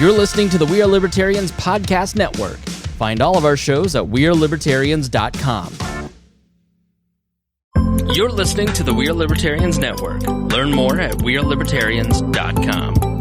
You're listening to the We Are Libertarians podcast network. Find all of our shows at wearelibertarians.com. You're listening to the We Are Libertarians network. Learn more at wearelibertarians.com.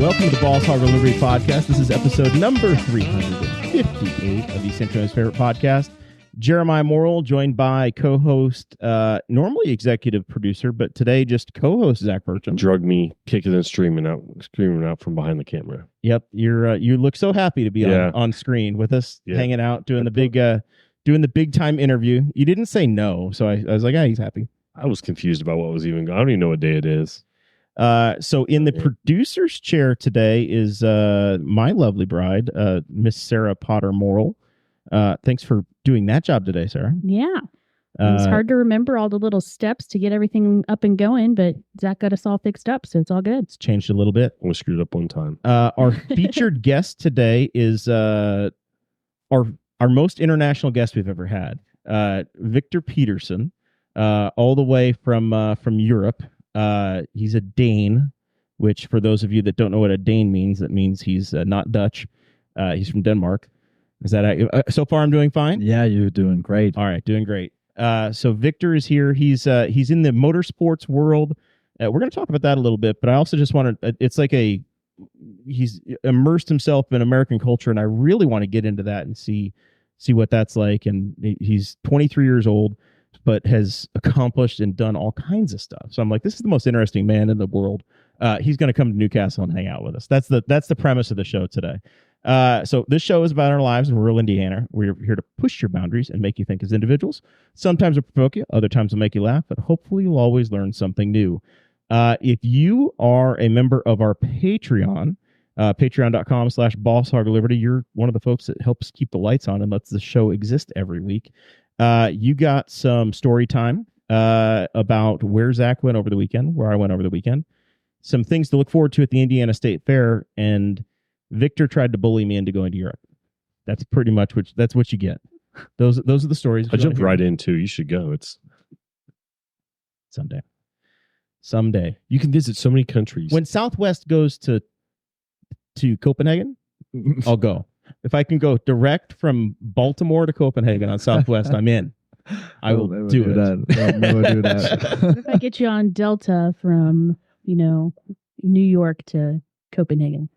Welcome to the Balls Hog Liberty podcast. This is episode number 358 of East Central's favorite podcast. Jeremiah Morrell, joined by co-host, normally executive producer, but today just co-host Zach Burcham. Drug me kicking and screaming out from behind the camera. Yep, you look so happy to be on screen with us, hanging out, doing the big time interview. You didn't say no, so I was like, he's happy. I was confused about what was even going on. I don't even know what day it is. So in the producer's chair today is my lovely bride, Miss Sara Morrell. Thanks for doing that job today, Sara. Yeah. It's hard to remember all the little steps to get everything up and going, but Zach got us all fixed up, so it's all good. It's changed a little bit. We screwed up one time. Our featured guest today is our most international guest we've ever had, Victor Petersen, all the way from Europe. He's a Dane, which for those of you that don't know what a Dane means, that means he's not Dutch. He's from Denmark. Is that so far? I'm doing fine. Yeah, you're doing great. All right, doing great. So Victor is here. He's in the motorsports world. We're going to talk about that a little bit, but I also just want to. It's like he's immersed himself in American culture, and I really want to get into that and see what that's like. And he's 23 years old, but has accomplished and done all kinds of stuff. So I'm like, this is the most interesting man in the world. He's going to come to Newcastle and hang out with us. That's the premise of the show today. So this show is about our lives in rural Indiana. We're here to push your boundaries and make you think as individuals. Sometimes we'll provoke you, other times we'll make you laugh, but hopefully you'll always learn something new. If you are a member of our Patreon, patreon.com/BossHogLiberty, you're one of the folks that helps keep the lights on and lets the show exist every week. You got some story time about where Zach went over the weekend, where I went over the weekend, some things to look forward to at the Indiana State Fair, and Victor tried to bully me into going to Europe. That's pretty much that's what you get. Those are the stories. I jumped right into. You should go. It's someday. You can visit so many countries. When Southwest goes to Copenhagen, I'll go. If I can go direct from Baltimore to Copenhagen on Southwest, I'm in. I will do it. I'll never do that. What if I get you on Delta from, New York to Copenhagen?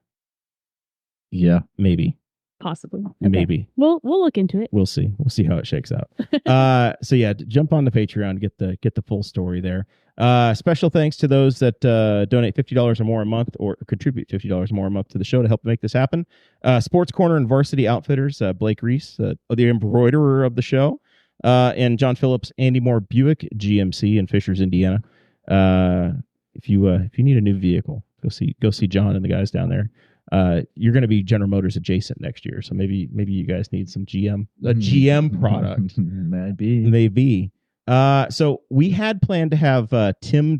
Yeah, maybe. Possibly. Okay. Maybe. We'll look into it. We'll see. We'll see how it shakes out. So yeah, jump on the Patreon, get the full story there. Special thanks to those that donate $50 or more a month or contribute $50 more a month to the show to help make this happen. Sports Corner and Varsity Outfitters, Blake Reese, the embroiderer of the show, and John Phillips, Andy Moore Buick GMC in Fishers, Indiana. If you need a new vehicle, go see John and the guys down there. You're going to be General Motors adjacent next year, so maybe you guys need some GM product. Maybe. So we had planned to have Tim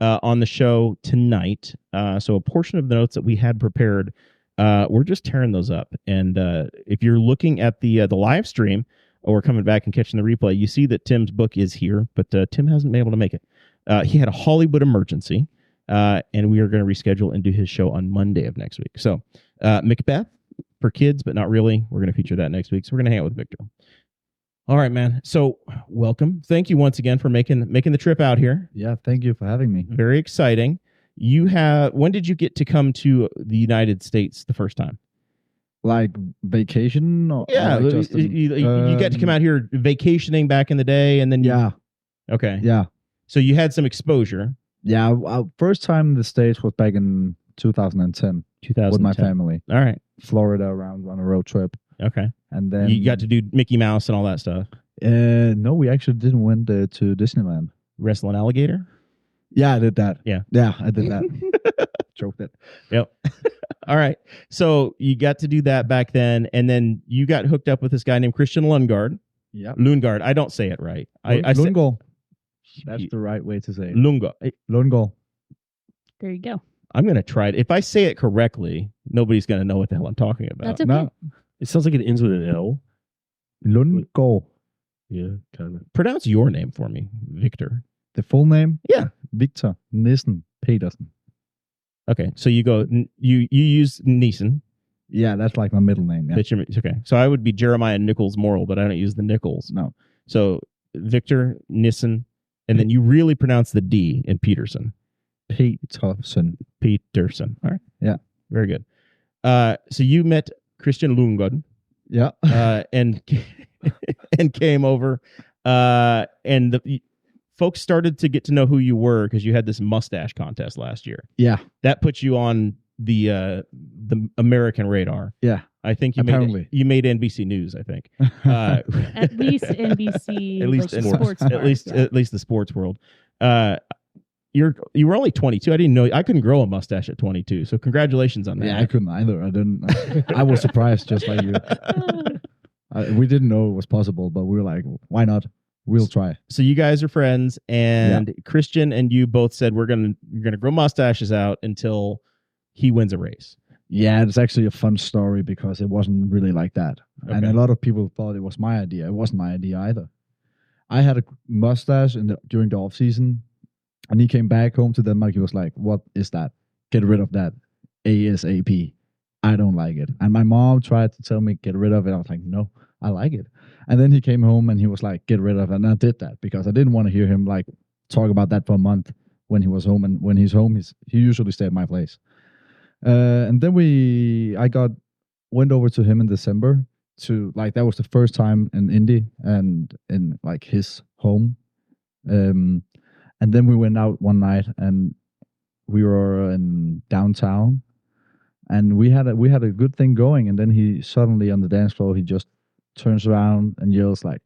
on the show tonight. So a portion of the notes that we had prepared, we're just tearing those up. And if you're looking at the live stream or coming back and catching the replay, you see that Tim's book is here, but Tim hasn't been able to make it. He had a Hollywood emergency. And we are going to reschedule and do his show on Monday of next week. So Macbeth for kids, but not really. We're going to feature that next week. So we're going to hang out with Victor. All right, man. So welcome. Thank you once again for making the trip out here. Yeah, thank you for having me. Very exciting. When did you get to come to the United States the first time? Like vacation? Yeah, you got to come out here vacationing back in the day, and then okay. Yeah. So you had some exposure. Yeah, first time in the States was back in 2010 with my family. All right. Florida around on a road trip. Okay. And then you got to do Mickey Mouse and all that stuff. No, we actually didn't went to Disneyland. Wrestle an alligator? Yeah, I did that. Yeah, I did that. Choked it. Yep. All right. So you got to do that back then, and then you got hooked up with this guy named Christian Lundgaard. Yeah. Lundgaard. I don't say it right. I say Lundgaard. That's the right way to say it. Lundgaard. Lundgaard. There you go. I'm going to try it. If I say it correctly, nobody's going to know what the hell I'm talking about. That's okay. No. It sounds like it ends with an L. Lundgaard. Yeah, kind of. Pronounce your name for me, Victor. The full name? Yeah. Victor Nissen Peterson. Okay. So you go, you use Nissen. Yeah, that's like my middle name. Yeah. Okay. So I would be Jeremiah Nichols Morrell, but I don't use the Nichols. No. So Victor Nissen, and then you really pronounce the D in Petersen. Petersen. Petersen. All right. Yeah. Very good. So you met Christian Lundgaard, Yeah. and and came over, and the folks started to get to know who you were because you had this mustache contest last year. Yeah. That put you on the American radar. Yeah. I think you Apparently. made NBC News. I think At least NBC. at least like in sports. at least yeah. at least the sports world. You were only 22. I didn't know I couldn't grow a mustache at 22. So congratulations on that. Yeah, I couldn't either. I didn't. I was surprised, just like you. We didn't know it was possible, but we were like, why not? We'll try. So you guys are friends, and Christian and you both said you're gonna grow mustaches out until he wins a race. Yeah, it's actually a fun story because it wasn't really like that. Okay. And a lot of people thought it was my idea. It wasn't my idea either. I had a mustache during the off season, and he came back home to Denmark. He was like, "What is that? Get rid of that ASAP. I don't like it." And my mom tried to tell me get rid of it. I was like, "No, I like it." And then he came home and he was like, "Get rid of it." And I did that because I didn't want to hear him like talk about that for a month when he was home. And when he's home, he usually stayed at my place. And then I went over to him in December to like, that was the first time in Indy and in like his home. And then we went out one night and we were in downtown and we had a good thing going. And then he suddenly on the dance floor, he just turns around and yells like,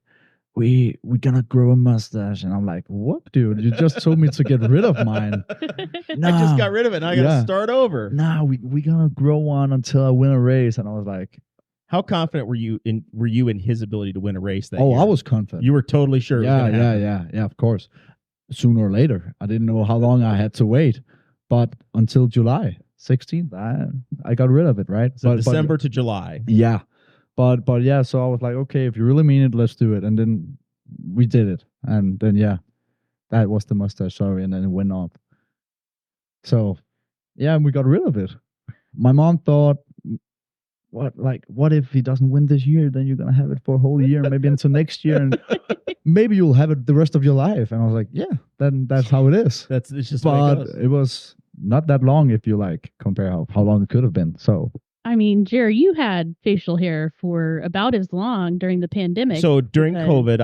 we're gonna grow a mustache. And I'm like, what, dude? You just told me to get rid of mine. I just got rid of it and I gotta start over. Nah, we're gonna grow one until I win a race. And I was like, how confident were you in his ability to win a race that year? I was confident. You were totally sure. Yeah, of course. Sooner or later. I didn't know how long I had to wait. But until July 16th, I got rid of it, right? So December to July. Yeah. But yeah, so I was like, okay, if you really mean it, let's do it. And then we did it. And then, yeah, that was the mustache, sorry. And then it went up. So, yeah, we got rid of it. My mom thought, what if he doesn't win this year? Then you're going to have it for a whole year, maybe until next year. And maybe you'll have it the rest of your life. And I was like, yeah, then that's how it is. It's just but what it goes. It was not that long if you like compare how long it could have been. So, I mean, Jerry, you had facial hair for about as long during the pandemic. So during COVID,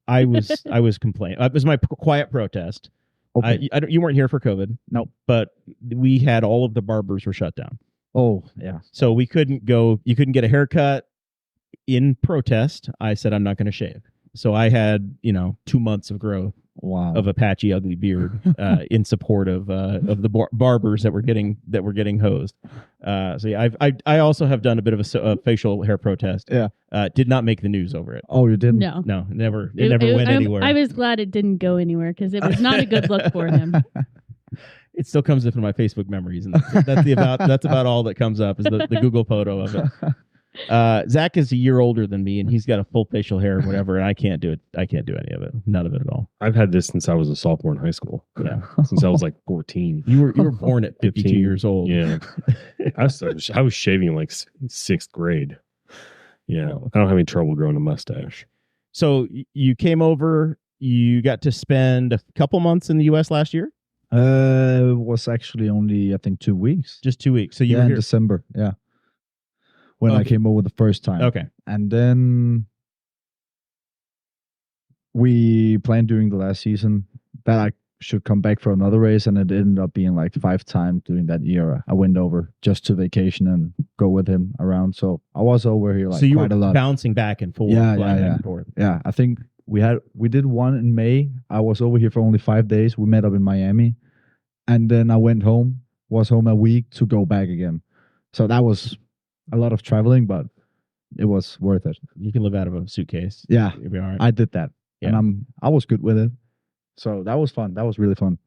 I was complaining. It was my quiet protest. okay. You weren't here for COVID. No. But we had all of the barbers were shut down. Oh, yeah. So we couldn't go. You couldn't get a haircut in protest. I said I'm not going to shave. So I had 2 months of growth. Wow. Of a patchy, ugly beard in support of the barbers that were getting hosed. So yeah, I also have done a bit of a facial hair protest. Yeah. Did not make the news over it. Oh, you didn't? No, Never. It never went anywhere. I was glad it didn't go anywhere because it was not a good look for him. It still comes up in my Facebook memories, and that's about all that comes up is the Google photo of it. Zach is a year older than me, and he's got a full facial hair or whatever, and I can't do it. I can't do any of it. None of it at all. I've had this since I was a sophomore in high school. Yeah, Since I was like 14. you were born at 52 years old. Yeah. I was shaving in like sixth grade. Yeah. I don't have any trouble growing a mustache. So you came over. You got to spend a couple months in the U.S. last year. It was actually only, I think, 2 weeks. Just 2 weeks. So you were in here. December. Yeah. When I came over the first time. Okay. And then we planned during the last season that I should come back for another race, and it ended up being like 5 times during that year. I went over just to vacation and go with him around. So I was over here like so you quite were a lot. bouncing back and forth. Yeah, back yeah. and forth. Yeah, I think we did one in May. I was over here for only 5 days. We met up in Miami, and then I went home. Was home a week to go back again. So that was a lot of traveling, but it was worth it. You can live out of a suitcase. Yeah, You'll be all right. I did that, Yeah. and I was good with it. So that was fun. That was really fun.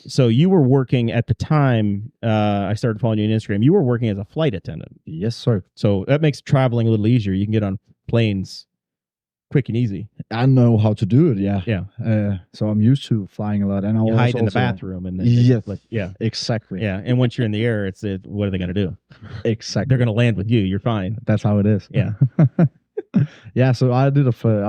So you were working at the time. I started following you on Instagram. You were working as a flight attendant. Yes, sir. So that makes traveling a little easier. You can get on planes quick and easy. I know how to do it. Yeah. Yeah. So I'm used to flying a lot, and I You was hide in the also- bathroom and then Yes. yeah. Exactly. Yeah. And once you're in the air, what are they going to do? Exactly. They're going to land with you. You're fine. That's how it is. Yeah. Yeah. So I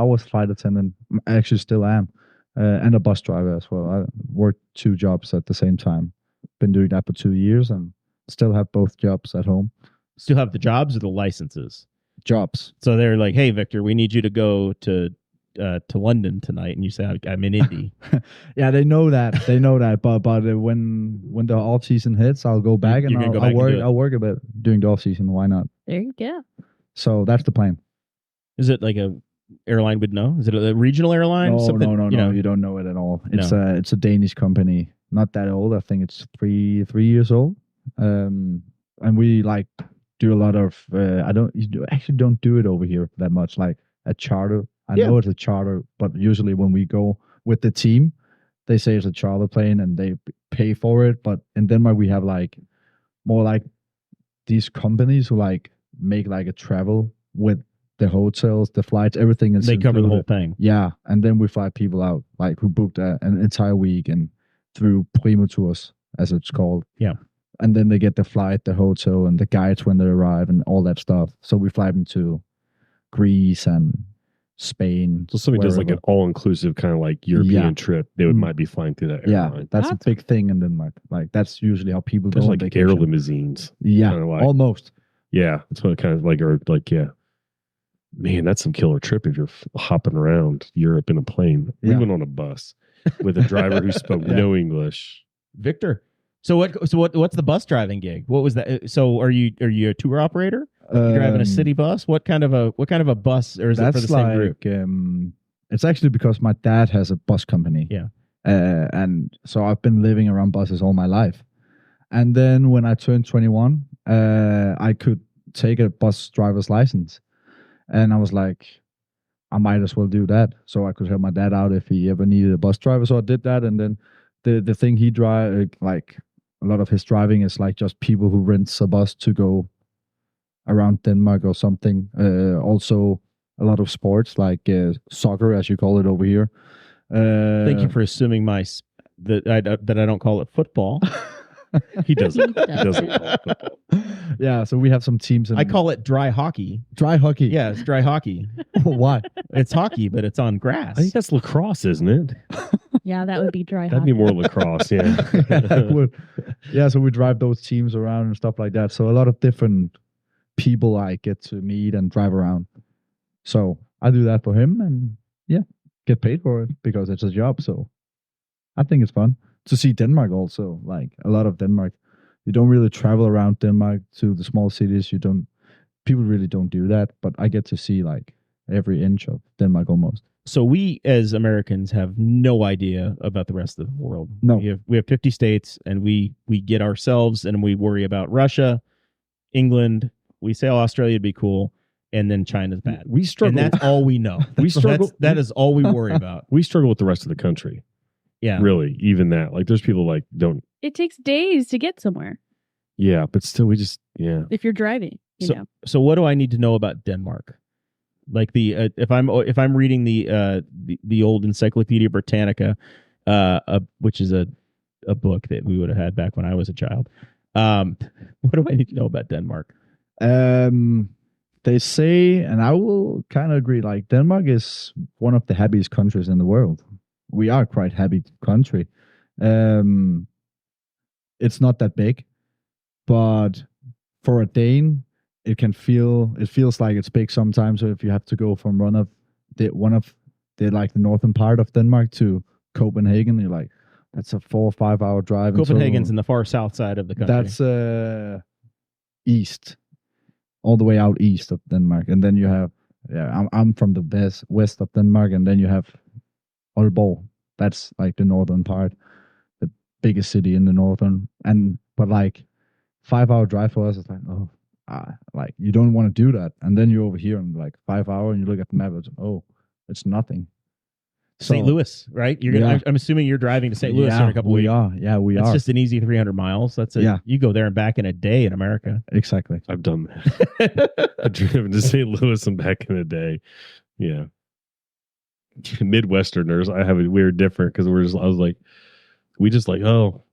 was flight attendant. I actually still am, and a bus driver as well. I worked 2 jobs at the same time. Been doing that for 2 years, and still have both jobs at home. Still have the jobs or the licenses? Jobs. So they're like, hey, Victor, we need you to go to London tonight. And you say, I'm in Indy. Yeah, they know that. They know that. But when the off season hits, I'll go back You're and gonna go I'll back and work. do it. I'll work a bit during the off season. Why not? There you go. So that's the plan. Is it like a airline would know? Is it a regional airline? No, Something, no. you know? You don't know it at all. It's a Danish company. Not that old. I think it's three years old. And we like do a lot of. Actually don't do it over here that much. Like a charter. I know it's a charter, but usually when we go with the team, they say it's a charter plane and they pay for it. But in Denmark, we have like more like these companies who like make like a travel with the hotels, the flights, everything is They cover the included. whole thing. Yeah, and then we fly people out, like who booked an entire week and through Primo Tours, as it's called. Yeah. And then they get the flight, the hotel, and the guides when they arrive, and all that stuff. So we fly them to Greece and Spain. So somebody does like an wherever. all-inclusive kind of like European trip. They might be flying through that Yeah, airline. that's a That's- big thing in Denmark. Like that's usually how people There's go on like air vacation. limousines. Yeah, kinda like- almost. Yeah, that's what it kind of like, or like, yeah. Man, that's some killer trip if you're hopping around Europe in a plane. We Yeah. went on a bus with a driver who spoke no English. Victor. So what's the bus driving gig? What was that? So are you a tour operator? You're driving a city bus? What kind of a bus, or is it for the That's same group? like it's actually because my dad has a bus company. Yeah. And so I've been living around buses all my life. And then when I turned 21, I could take a bus driver's license. And I was like, I might as well do that. So I could help my dad out if he ever needed a bus driver. So I did that. And then the thing he drive, like a lot of his driving is like just people who rents a bus to go around Denmark or something. Also a lot of sports like soccer, as you call it over here. Thank you for assuming that I don't call it football. He doesn't. He He doesn't. Yeah, so we have some teams. I call it dry hockey. dry hockey. Yeah, it's dry hockey. Why? It's hockey, but it's on grass. I think that's lacrosse, isn't it? Yeah, that would be dry That'd hockey. be more lacrosse, yeah. That would. Yeah, so we drive those teams around and stuff like that. So a lot of different people I get to meet and drive around. So I do that for him and get paid for it because it's a job. So I think it's fun to see Denmark also, like a lot of Denmark. You don't really travel around Denmark to the small cities. People really don't do that, but I get to see like every inch of Denmark almost. So we as Americans have no idea about the rest of the world. No. We have 50 states, and we get ourselves, and we worry about Russia, England. We say, oh, Australia would be cool, and then China's bad. We struggle. And that's all we know. We struggle- That is all we worry about. We struggle with the rest of the country. Yeah. Really, even that. Like, there's people like don't. It takes days to get somewhere Yeah, but still, we just if you're driving. You know, So what do I need to know about Denmark? Like if I'm reading the old Encyclopedia Britannica, which is a book that we would have had back when I was a child. What do I need to know about Denmark? They say, and I will kind of agree, like Denmark is one of the happiest countries in the world. We are quite happy country. It's not that big, but for a Dane, it feels like it's big sometimes. So if you have to go from one of the like the northern part of Denmark to Copenhagen, you're like, that's a 4 or 5 hour drive. Copenhagen's in the far south side of the country. That's east, all the way out east of Denmark, and then you have I'm from the west of Denmark, and then you have Aalborg. That's like the northern part, the biggest city in the northern. But like 5 hour drive for us, it's like, oh, like you don't want to do that. And then you're over here in like 5 hours and you look at the map, it's nothing. St. Louis, right? You're gonna. I'm assuming you're driving to St. Louis in a couple weeks. We are. Yeah, we That's are. just an easy 300 miles. That's it. Yeah. You go there and back in a day in America. Exactly. I've done that. I've driven to St. Louis and back in a day. Yeah. Midwesterners, we're different because it's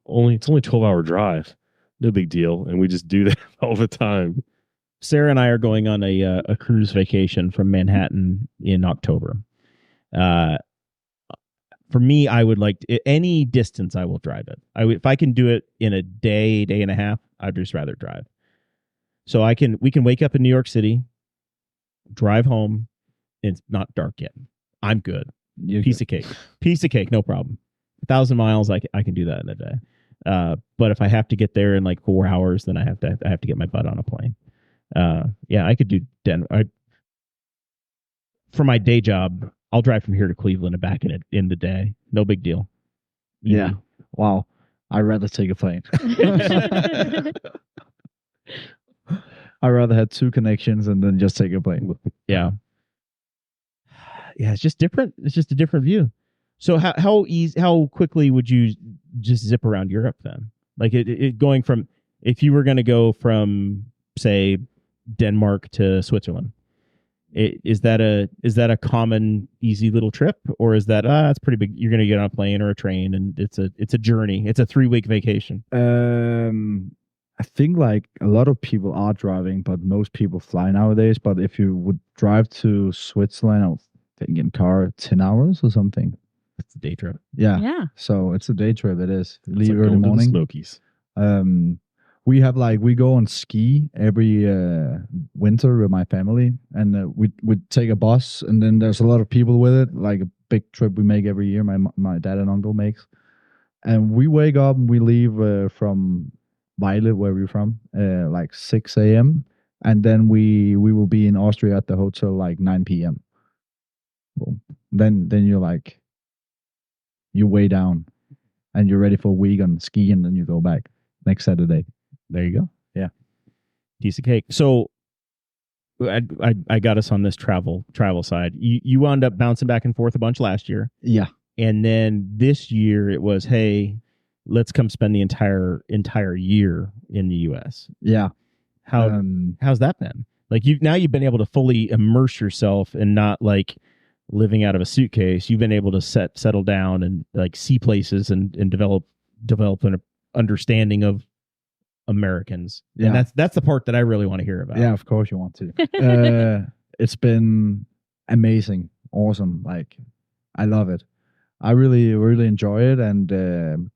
only 12-hour drive. No big deal. And we just do that all the time. Sarah and I are going on a cruise vacation from Manhattan in October. For me, I would like any distance. I will drive it. If I can do it in a day and a half, I'd just rather drive. So we can wake up in New York City, drive home. It's not dark yet. I'm good. Piece of cake, no problem. 1,000 miles, I can do that in a day. But if I have to get there in like 4 hours, then I have to get my butt on a plane. I could do Denver. For my day job, I'll drive from here to Cleveland and back in the day. No big deal. Yeah. Wow. I'd rather take a plane. I'd rather have 2 connections and then just take a plane. Yeah. Yeah, it's just different. It's just a different view. So how quickly would you just zip around Europe then? Like it going from, if you were going to go from, say, Denmark to Switzerland, is that a common easy little trip, or is that it's pretty big? You're going to get on a plane or a train, and it's a journey. It's a 3-week vacation. I think like a lot of people are driving, but most people fly nowadays. But if you would drive to Switzerland, I would think in car 10 hours or something. It's a day trip. Yeah. Yeah. So it's a day trip. It is. It's Leave like early going to the morning. Smokies. We go on ski every winter with my family, and we take a bus, and then there's a lot of people with it, like a big trip we make every year. My dad and uncle makes, and we wake up and we leave from Vejle, where we're from, like 6 a.m. and then we will be in Austria at the hotel like 9 p.m. Boom. Then you're way down, and you're ready for a week on ski, and then you go back next Saturday. There you go. Yeah. Piece of cake. So I got us on this travel side. You wound up bouncing back and forth a bunch last year. Yeah. And then this year it was, hey, let's come spend the entire year in the US. Yeah. How's that been? Like you've been able to fully immerse yourself and not like living out of a suitcase. You've been able to settle down and like see places and develop an understanding of Americans. Yeah. And that's the part that I really want to hear about. Yeah, of course you want to. It's been amazing, awesome. Like I love it. I really, really enjoy it. And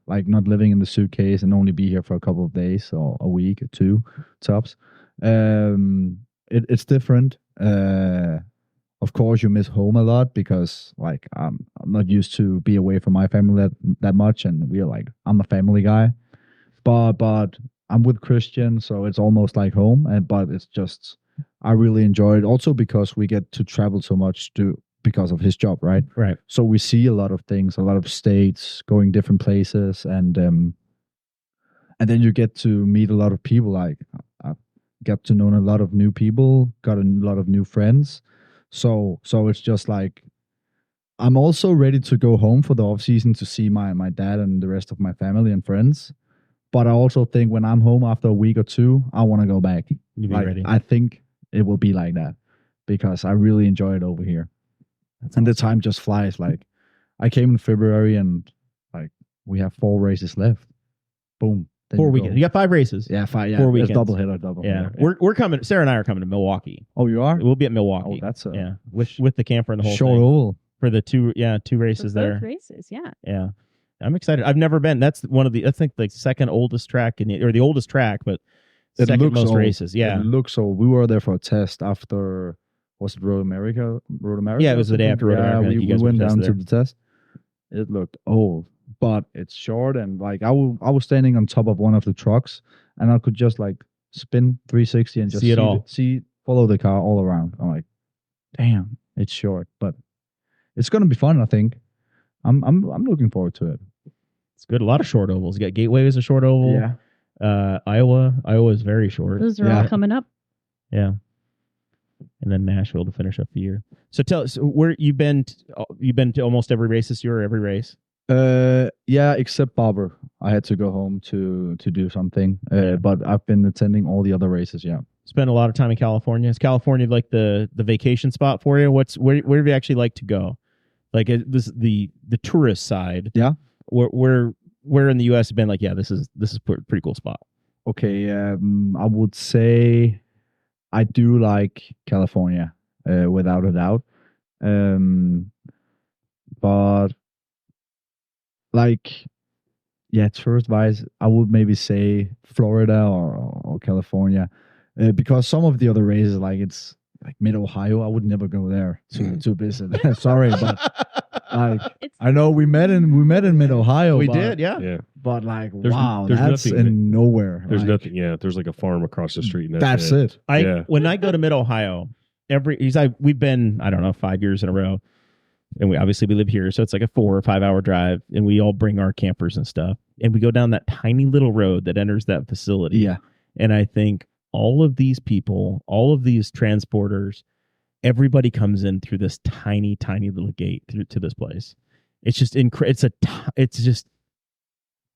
like not living in the suitcase and only be here for a couple of days or a week or 2 tops. It's different. Of course, you miss home a lot because like I'm not used to be away from my family that much, and I'm a family guy. But I'm with Christian, so it's almost like home. But it's just I really enjoy it also because we get to travel so much because of his job, right? Right. So we see a lot of things, a lot of states, going different places, and then you get to meet a lot of people. Like I get to know a lot of new people, got a lot of new friends. So it's just like I'm also ready to go home for the off season to see my dad and the rest of my family and friends. But I also think when I'm home after a week or 2, I want to go back. You be ready. I think it will be like that because I really enjoy it over here. And the time just flies. Like I came in February and like we have 4 races left. Boom. 4 weekends. You got 5 races. Yeah, 5. Yeah, 4 weekends. Double hitter. Yeah. We're coming. Sarah and I are coming to Milwaukee. Oh, you are? We'll be at Milwaukee. Oh, that's with the camper and the whole short thing. oval For the 2 races For there. both races, yeah. Yeah. I'm excited. I've never been. That's one of the, I think, like second oldest track or the oldest track, but second most old. races. Yeah. It looks so. We were there for a test after, was it Road America? Yeah, it was the day after Road America. We went down to the test. It looked old, but it's short. And like I was standing on top of one of the trucks and I could just like spin 360 and just see it all. Follow the car all around. I'm like, damn, it's short, but it's going to be fun, I think. I'm looking forward to it. It's good. A lot of short ovals. You got Gateway as a short oval. Yeah. Iowa is very short. Those are all coming up. Yeah. And then Nashville to finish up the year. So tell us where you've been to almost every race this year, or every race? Yeah, except Barber. I had to go home to do something. But I've been attending all the other races. Yeah. Spent a lot of time in California. Is California like the vacation spot for you? Where do you actually like to go? Like this the tourist side. Yeah. Where in the U.S. have been like, yeah, this is a pretty cool spot. Okay. I would say I do like California, without a doubt. But like, yeah, tourist wise, I would maybe say Florida or California, because some of the other races, like it's like Mid Ohio, I would never go there to visit. Sorry, but like I know we met in Mid Ohio. We did, yeah. Yeah. But like, There's that's nothing in nowhere. There's like, nothing. Yeah. There's like a farm across the street. And That's it. When I go to Mid Ohio, we've been, I don't know, 5 years in a row. And we live here, so it's like a 4 or 5 hour drive, and we all bring our campers and stuff, and we go down that tiny little road that enters that facility. Yeah. And I think all of these people, all of these transporters, everybody comes in through this tiny little gate to this place. It's just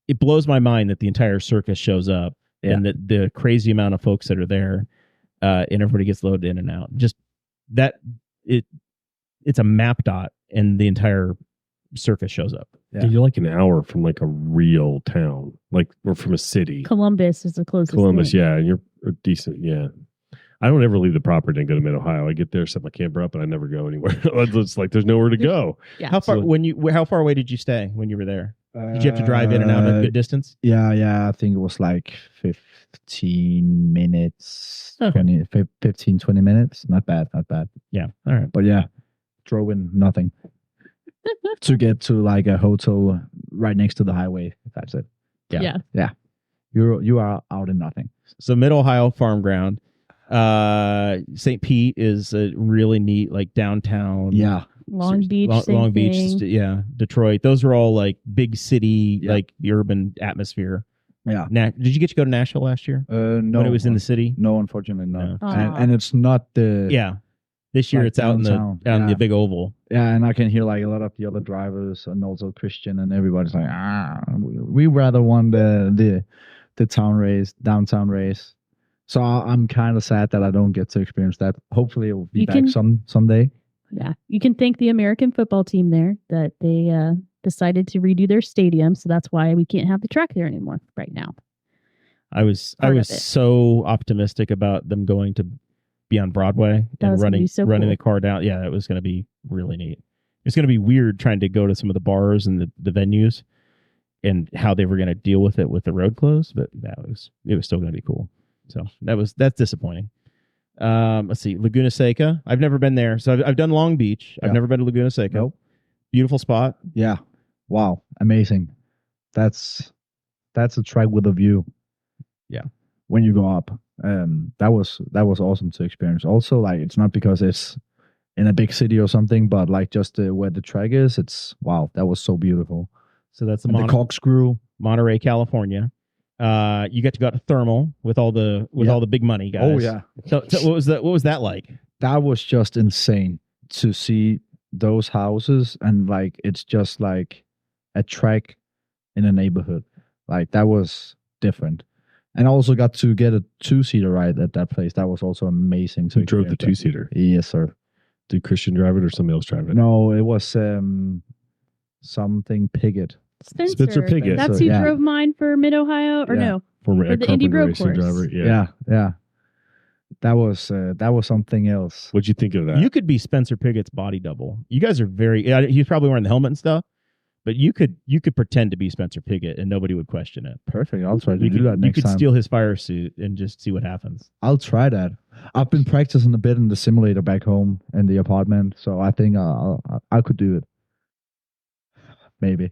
it blows my mind that the entire circus shows up, and that the crazy amount of folks that are there, and everybody gets loaded in and out. Just that it's a map dot, and the entire circus shows up. Yeah. You're like an hour from like a real town, like we're from a city. Columbus is the closest. Columbus, thing. yeah, and you're decent, yeah. I don't ever leave the property and go to Mid Ohio. I get there, set my camper up, and I never go anywhere. It's like there's nowhere to go. Yeah. How far away did you stay when you were there? Did you have to drive in and out a good distance? Yeah. I think it was like 15 minutes, Okay. 20 minutes. Not bad. Yeah. All right. But yeah, drove in nothing to get to like a hotel right next to the highway. That's it. Yeah. You are out in nothing. So Mid Ohio farm ground. St. Pete is a really neat, like downtown. Yeah. Long Beach. Long Beach. thing. Yeah. Detroit. Those are all like big city, like the urban atmosphere. Yeah. Did you get to go to Nashville last year? No. When it was in the city? No, unfortunately not. No. And it's not the This year like it's out in downtown. the big oval. Yeah, and I can hear like a lot of the other drivers and also Christian and everybody's like, we rather want the downtown race. So I'm kind of sad that I don't get to experience that. Hopefully it will be back someday. Yeah, you can thank the American football team there that they decided to redo their stadium, so that's why we can't have the track there anymore right now. I was so optimistic about them going to be on Broadway and running the car down. Yeah, it was going to be really neat. It's going to be weird trying to go to some of the bars and the venues and how they were going to deal with it with the road closed, but it was still going to be cool. So that's disappointing. Let's see, Laguna Seca. I've never been there, so I've done Long Beach. I've never been to Laguna Seca. Nope. Beautiful spot. Yeah. Wow. Amazing. That's a track with a view. Yeah. When you go up, that was awesome to experience. Also, like it's not because it's in a big city or something, but like just where the track is. It's wow. That was so beautiful. So that's the corkscrew, Monterey, California. You get to go out to Thermal with all the big money guys. Oh yeah. So what was that like? That was just insane to see those houses, and like it's just like a track in a neighborhood. Like that was different. And I also got to get a 2-seater ride at that place. That was also amazing. Who drove the 2-seater? Yes, sir. Did Christian drive it or somebody else drive it? No, it was something Piggott. Spencer Piggott. That's who drove mine for Mid Ohio, or no? Former the Indy Road racing course. driver. Yeah. That was something else. What'd you think of that? You could be Spencer Piggott's body double. You guys are he's probably wearing the helmet and stuff, but you could pretend to be Spencer Piggott and nobody would question it. Perfect. I'll try to do that next time. You could steal his fire suit and just see what happens. I'll try that. I've been practicing a bit in the simulator back home in the apartment, so I think I could do it. Maybe.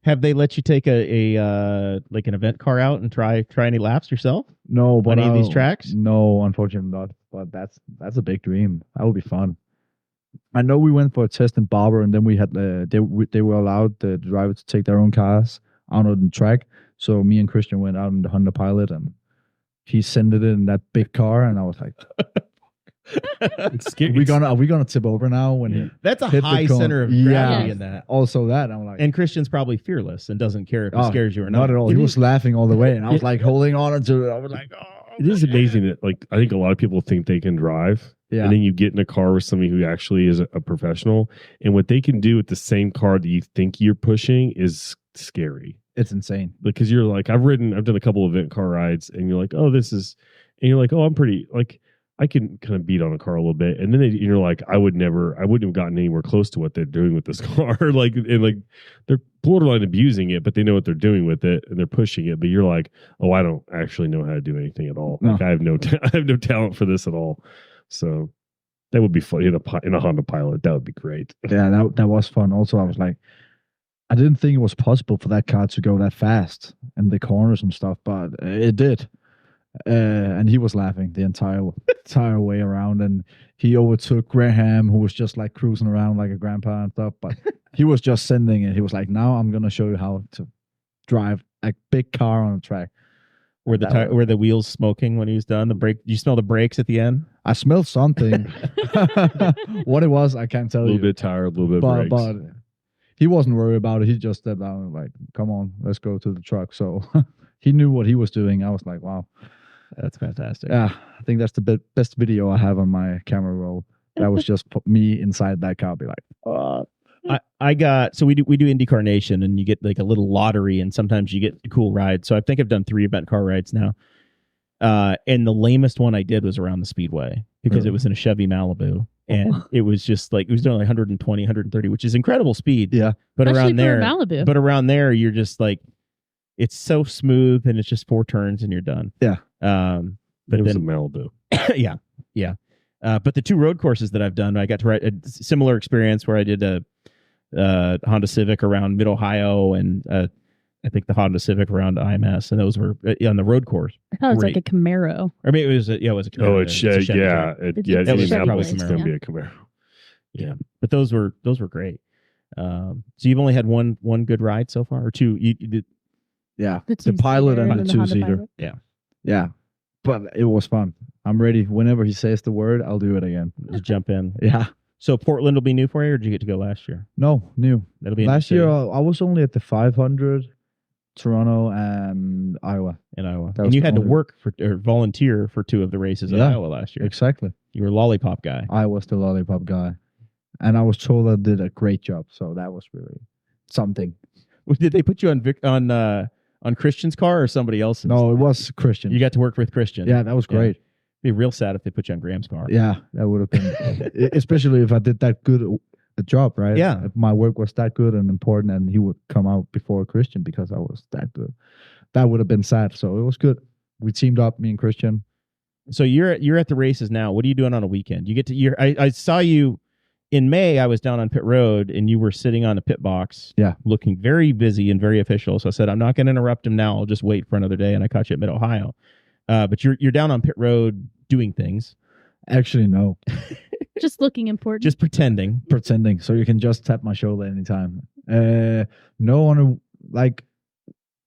Have they let you take a like an event car out and try any laps yourself? No, but any of these tracks? No, unfortunately not. But that's a big dream. That would be fun. I know we went for a test in Barber, and then we had they were allowed the driver to take their own cars out on the track. So me and Christian went out in the Honda Pilot, and he sent it in that big car, and I was like, It's scary. are we gonna tip over now when he That's a hit the high cone? center of Yeah. gravity Yes. in that. Also that I'm like, And Christian's probably fearless and doesn't care if it oh, scares you or not not. at all. He was laughing all the way, and I was like holding on to it. I was like, oh. It is amazing that, like, I think a lot of people think they can drive, Yeah. and then you get in a car with somebody who actually is a professional, and what they can do with the same car that you think you're pushing is scary. It's insane. Because you're like, I've done a couple event car rides, and you're like, oh, this is, and you're like, oh, I'm pretty, like, I can kind of beat on a car a little bit, and then you're like, I wouldn't have gotten anywhere close to what they're doing with this car. Like, and like, they're borderline abusing it, but they know what they're doing with it, and they're pushing it. But you're like, oh, I don't actually know how to do anything at all. No. Like, I have no talent for this at all. So that would be fun in a Honda Pilot. That would be great. Yeah, that was fun. Also, I was like, I didn't think it was possible for that car to go that fast in the corners and stuff, but it did. And he was laughing the entire way around, and he overtook Graham, who was just like cruising around like a grandpa and stuff. But he was just sending it. He was like, "Now I'm gonna show you how to drive a big car on a track." Were the wheels smoking when he was done? The brake? You smell the brakes at the end? I smelled something. What it was, I can't tell A you. little bit tired, a little bit of but brakes. he wasn't worried about it. He just stepped out and like, "Come on, let's go to the truck." So he knew what he was doing. I was like, "Wow." That's fantastic. Yeah, I think that's the best video I have on my camera roll. That was just me inside that car, be like, I got, so we do IndyCar Nation, and you get like a little lottery, and sometimes you get cool rides. So I think I've done 3 event car rides now. And the lamest one I did was around the Speedway because it was in a Chevy Malibu. And it was just like, it was doing like 120, 130, which is incredible speed. yeah, But Especially around for there, Malibu. but around there, you're just like, it's so smooth, and it's just 4 turns and you're done. Yeah. But it was a Malibu. yeah. But the 2 road courses that I've done, I got to ride a similar experience where I did a Honda Civic around Mid Ohio, and I think the Honda Civic around IMS, and those were on the road course. I thought it was Great. like a Camaro. Or maybe it was a Camaro. Oh, it's a Chevy yeah, truck. It's yeah. a Indianapolis, Chevy it's Camaro. going to be a Camaro. Yeah, But those were great. So you've only had one good ride so far, or 2? You did. yeah. The The Pilot two-seater and the the Honda 2-seater. Pilot. Yeah, but it was fun. I'm ready. Whenever he says the word, I'll do it again. Just jump in. Yeah. So Portland will be new for you, or did you get to go last year? No, new. That'll be Last year, interesting I was only at the 500, Toronto, and Iowa. in Iowa, that and was you the had to only- work for or volunteer for 2 of the races in Yeah. Iowa last year. Exactly. You were a lollipop guy. I was the lollipop guy, and I was told I did a great job. So that was really something. Did they put you on Christian's car or somebody else's? No, it was Christian. You got to work with Christian. Yeah, that was Yeah. great. It'd be real sad if they put you on Graham's car. Yeah, that would have been, especially if I did that good a job, right? Yeah. If my work was that good and important, and he would come out before Christian because I was that good, that would have been sad. So it was good. We teamed up, me and Christian. So you're at the races now. What are you doing on a weekend? You get to I saw you in May. I was down on pit road, and you were sitting on a pit box. Yeah. Looking very busy and very official. So I said, I'm not going to interrupt him now. I'll just wait for another day. And I caught you at Mid Ohio. But you're down on pit road doing things, Actually, no, Just looking important. just pretending. pretending. So you can just tap my shoulder anytime. No one like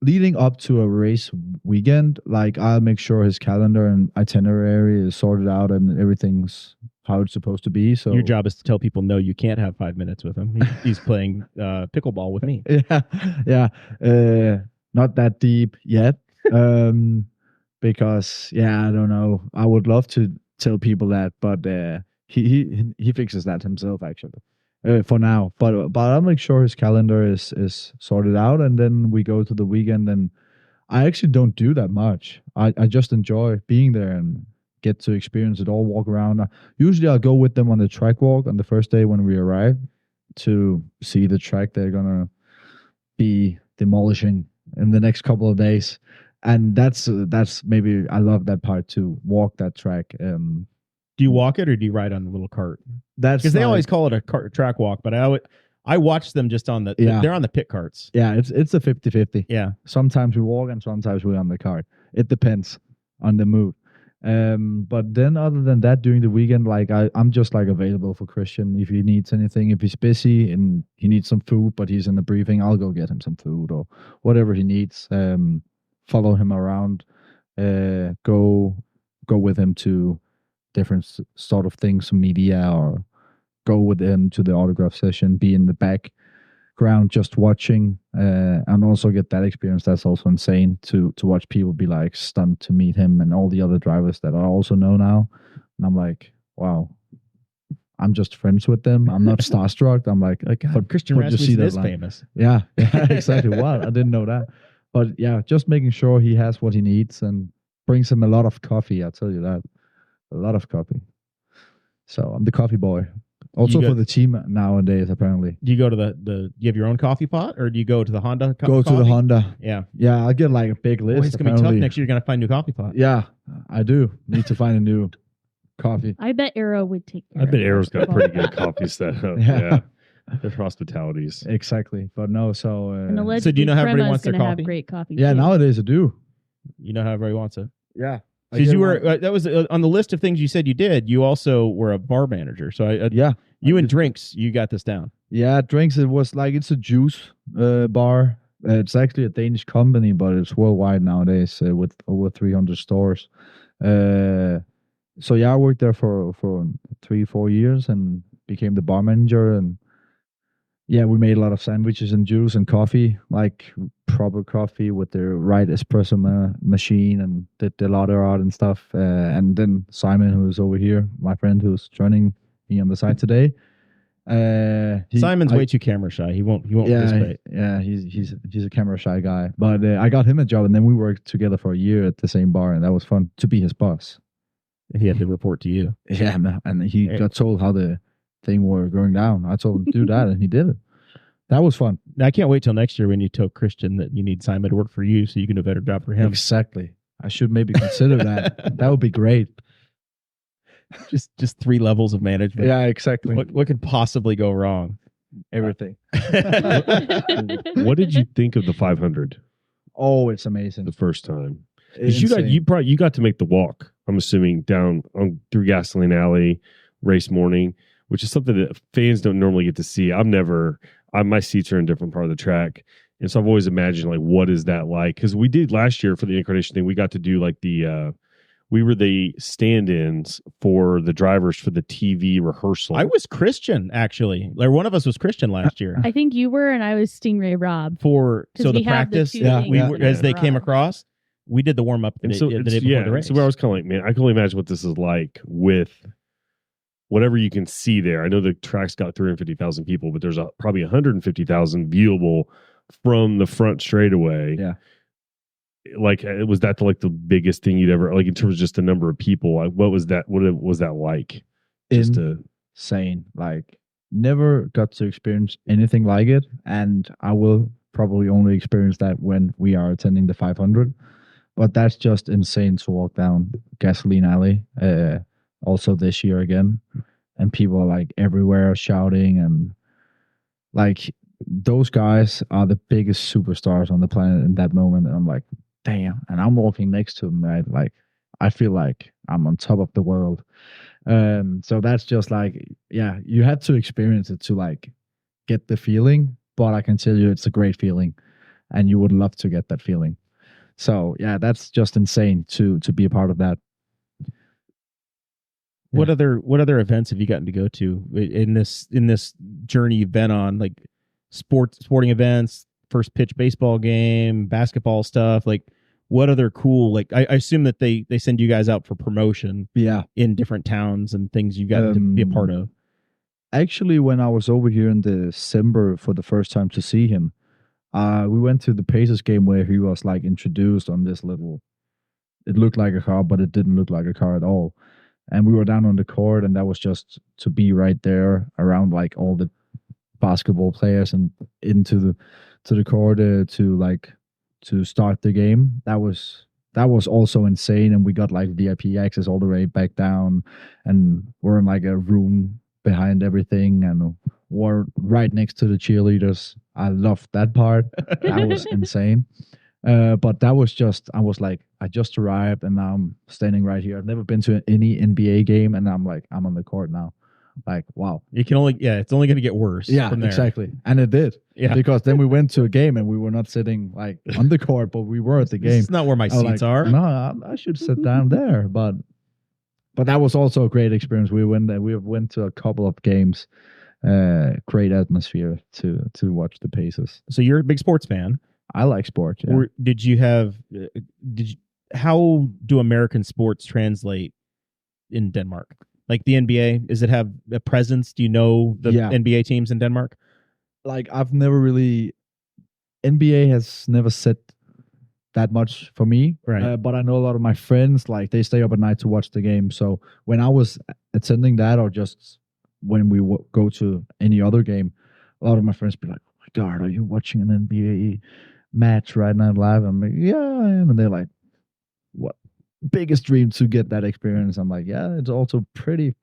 leading up to a race weekend. Like I'll make sure his calendar and itinerary is sorted out and everything's how it's supposed to be. So Your job is to tell people, no, you can't have 5 minutes with him. He's playing pickleball with me. yeah. Not that deep yet. Because I don't know. I would love to tell people that, but he fixes that himself actually. For now, but I'll make sure his calendar is sorted out, and then we go to the weekend. And I actually don't do that much. I just enjoy being there and get to experience it all, walk around. Usually I'll go with them on the track walk on the first day when we arrive to see the track they're gonna be demolishing in the next couple of days. And that's maybe I love that part to walk that track. Do you walk it or do you ride on the little cart? That's Because they like- always call it a track walk, but I watch them just on the they're on the pit carts. Yeah, it's a 50-50. Yeah. Sometimes we walk and sometimes we're on the cart. It depends on the mood. But then other than that, during the weekend, like I'm just like available for Christian. If he needs anything, if he's busy and he needs some food, but he's in the briefing, I'll go get him some food or whatever he needs. Follow him around, go with him to different sort of things, media, or go with him to the autograph session, be in the background just watching, and also get that experience. That's also insane to watch people be like stunned to meet him and all the other drivers that I also know now. And I'm like, wow, I'm just friends with them. I'm not starstruck. I'm like, God, Christian Rasmussen is famous. Yeah, exactly. Wow, I didn't know that. But yeah, just making sure he has what he needs and brings him a lot of coffee. I'll tell you that. A lot of coffee. So I'm the coffee boy. Also for the team nowadays, apparently. Do you go to the you have your own coffee pot, or do you go to the Honda Go to the Honda. Yeah. Yeah, I get like a big list. Boy, it's going to be tough next year. You're going to find a new coffee pot. Yeah, I do. Need to find a new coffee. I bet Arrow would take care I bet of Arrow's got a pretty that. good coffee setup. Yeah. Yeah. Their hospitalities. Exactly. But no, so... And allegedly, So do you know how everybody wants their gonna coffee? have great coffee. yeah, too. nowadays I do. You know how everybody wants it. Yeah. Because you were that was on the list of things you said you did. You also were a bar manager. So Yeah. you and drinks, you got this down. Yeah, drinks, it was like, it's a juice bar. It's actually a Danish company, but it's worldwide nowadays with over 300 stores. So yeah, I worked there for 3-4 years and became the bar manager. And yeah, we made a lot of sandwiches and juice and coffee, like proper coffee with the right espresso machine, and did the ladder art and stuff. And then Simon, who's over here, my friend who's joining me on the side today. Simon's way too camera shy. He won't participate. Yeah, he's a camera shy guy. But I got him a job, and then we worked together for a year at the same bar, and that was fun to be his boss. He had to report to you. Yeah, man, and he got told how the thing were going down. I told him to do that, and he did it. That was fun. I can't wait till next year when you tell Christian that you need Simon to work for you so you can do a better job for him. Exactly. I should maybe consider that. That would be great. Just 3 levels of management. Yeah, exactly. What could possibly go wrong? Everything. What did you think of the 500 Oh, it's amazing. the first time? It's You insane. got to make the walk. I'm assuming down through Gasoline Alley, race morning, which is something that fans don't normally get to see. My seats are in a different part of the track, and so I've always imagined like, what is that like? Because we did last year for the incarnation thing. We got to do like we were the stand-ins for the drivers for the TV rehearsal. I was Christian, actually. Like, one of us was Christian last year. I think you were, and I was Stingray Rob. So we the had practice, the two things as they in a came row. across, we did the warm-up the And day so the it's- day before the yeah, race. so I was kind of like, man, I can only imagine what this is like with whatever you can see there. I know the track's got 350,000 people, but there's probably 150,000 viewable from the front straightaway. Yeah. Like, was that like the biggest thing you'd ever, like, in terms of just the number of people? Like, what was that? What was that like? Just to Insane. Like, never got to experience anything like it, and I will probably only experience that when we are attending the 500. But that's just insane to walk down Gasoline Alley. Also this year again, and people are like everywhere shouting, and like those guys are the biggest superstars on the planet in that moment. And I'm like, damn. And I'm walking next to them, right? Like, I feel like I'm on top of the world. So that's just like, yeah, you had to experience it to like get the feeling, but I can tell you it's a great feeling, and you would love to get that feeling. So yeah, that's just insane to be a part of that. What other events have you gotten to go to in this journey you've been on? Like sporting events, first pitch baseball game, basketball stuff. Like, what other cool? Like, I assume that they send you guys out for promotion. Yeah. In different towns and things you got to be a part of. Actually, when I was over here in December for the first time to see him, we went to the Pacers game where he was like introduced on this little. It looked like a car, but it didn't look like a car at all. And we were down on the court, and that was just to be right there around like all the basketball players and into the court to start the game. That was also insane, and we got like VIP access all the way back down, and we're in like a room behind everything, and we're right next to the cheerleaders. I loved that part. That was insane. But that was just, I was like, I just arrived and now I'm standing right here. I've never been to any NBA game, and I'm on the court now. Like, wow. It's only going to get worse. Yeah, from there. exactly. And it did. Yeah. Because then we went to a game and we were not sitting like on the court, but we were at the game. It's not where my I was seats like, are. No, I should sit down there. But that was also a great experience. We went to a couple of games. Great atmosphere to watch the Pacers. So you're a big sports fan. I like sports. Yeah. Or how do American sports translate in Denmark? Like the NBA, does it have a presence? Do you know the NBA teams in Denmark? Like I've never really, NBA has never said that much for me. Right. But I know a lot of my friends, like they stay up at night to watch the game. So when I was attending that, or just when we go to any other game, a lot of my friends be like, "Oh my God, are you watching an NBA match right now live?" I'm like, "Yeah, I am." And they're like, "What? Biggest dream to get that experience." I'm like, "Yeah, it's also pretty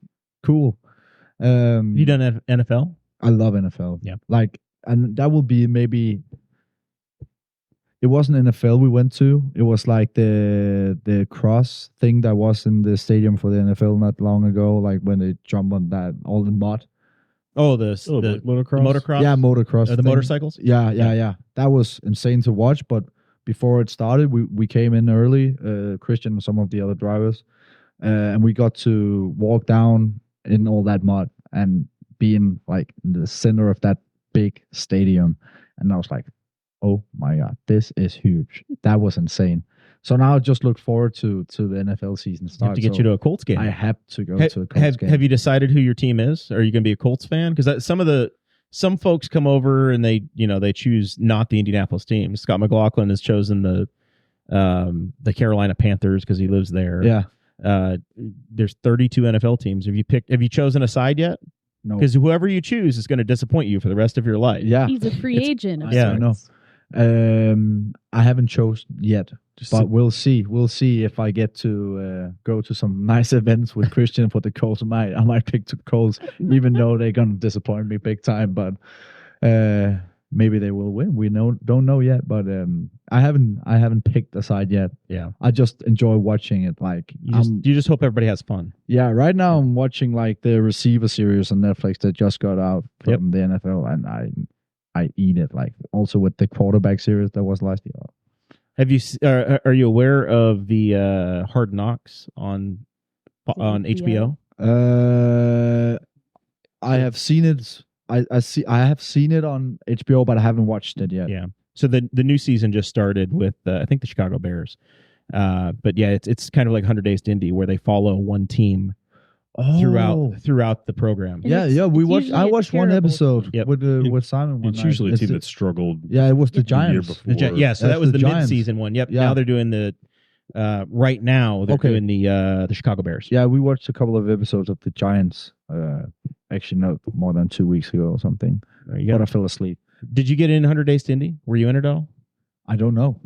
cool." You done NFL? I love NFL. Yeah. Like, and that will be maybe. It wasn't NFL we went to. It was like the cross thing that was in the stadium for the NFL not long ago. Like when they jump on that all the mud. Oh, the motocross. motocross. Yeah, motocross. The thing. motorcycles. Yeah. That was insane to watch. But before it started, we came in early. Christian and some of the other drivers, and we got to walk down in all that mud and being like in the center of that big stadium. And I was like, oh my God, this is huge. That was insane. So now I just look forward to the NFL season start. You have to get you to a Colts game. I have to go to a Colts game. Have you decided who your team is? Are you going to be a Colts fan? Because some folks come over and they choose not the Indianapolis team. Scott McLaughlin has chosen the Carolina Panthers because he lives there. Yeah. There's 32 NFL teams. Have you chosen a side yet? No. Because whoever you choose is going to disappoint you for the rest of your life. Yeah. He's a free agent. Yeah, I know. I haven't chosen yet, but we'll see. We'll see if I get to go to some nice events with Christian for the Colts. I might pick the Colts, even though they're gonna disappoint me big time. But maybe they will win. We don't know yet. But I haven't picked a side yet. Yeah, I just enjoy watching it. Like you just hope everybody has fun. Yeah, right now I'm watching like the Receiver series on Netflix that just got out from the NFL, and I eat it, like also with the quarterback series that was last year. Have you? Are you aware of the Hard Knocks on HBO? I have seen it. I have seen it on HBO, but I haven't watched it yet. Yeah. So the new season just started with I think the Chicago Bears. But yeah, it's kind of like 100 Days to Indy, where they follow one team throughout the program. Yeah. We watched. I watched one episode with Simon. It's usually a team that struggled. Yeah, it was the Giants. The year before. So that was the Giants. mid-season one. Yep. Yeah. Now they're doing the right now they're doing the Chicago Bears. Yeah, we watched a couple of episodes of the Giants. Actually, no, more than 2 weeks ago or something. But I fell asleep. Did you get in 100 Days to Indy? Were you in it all? I don't know.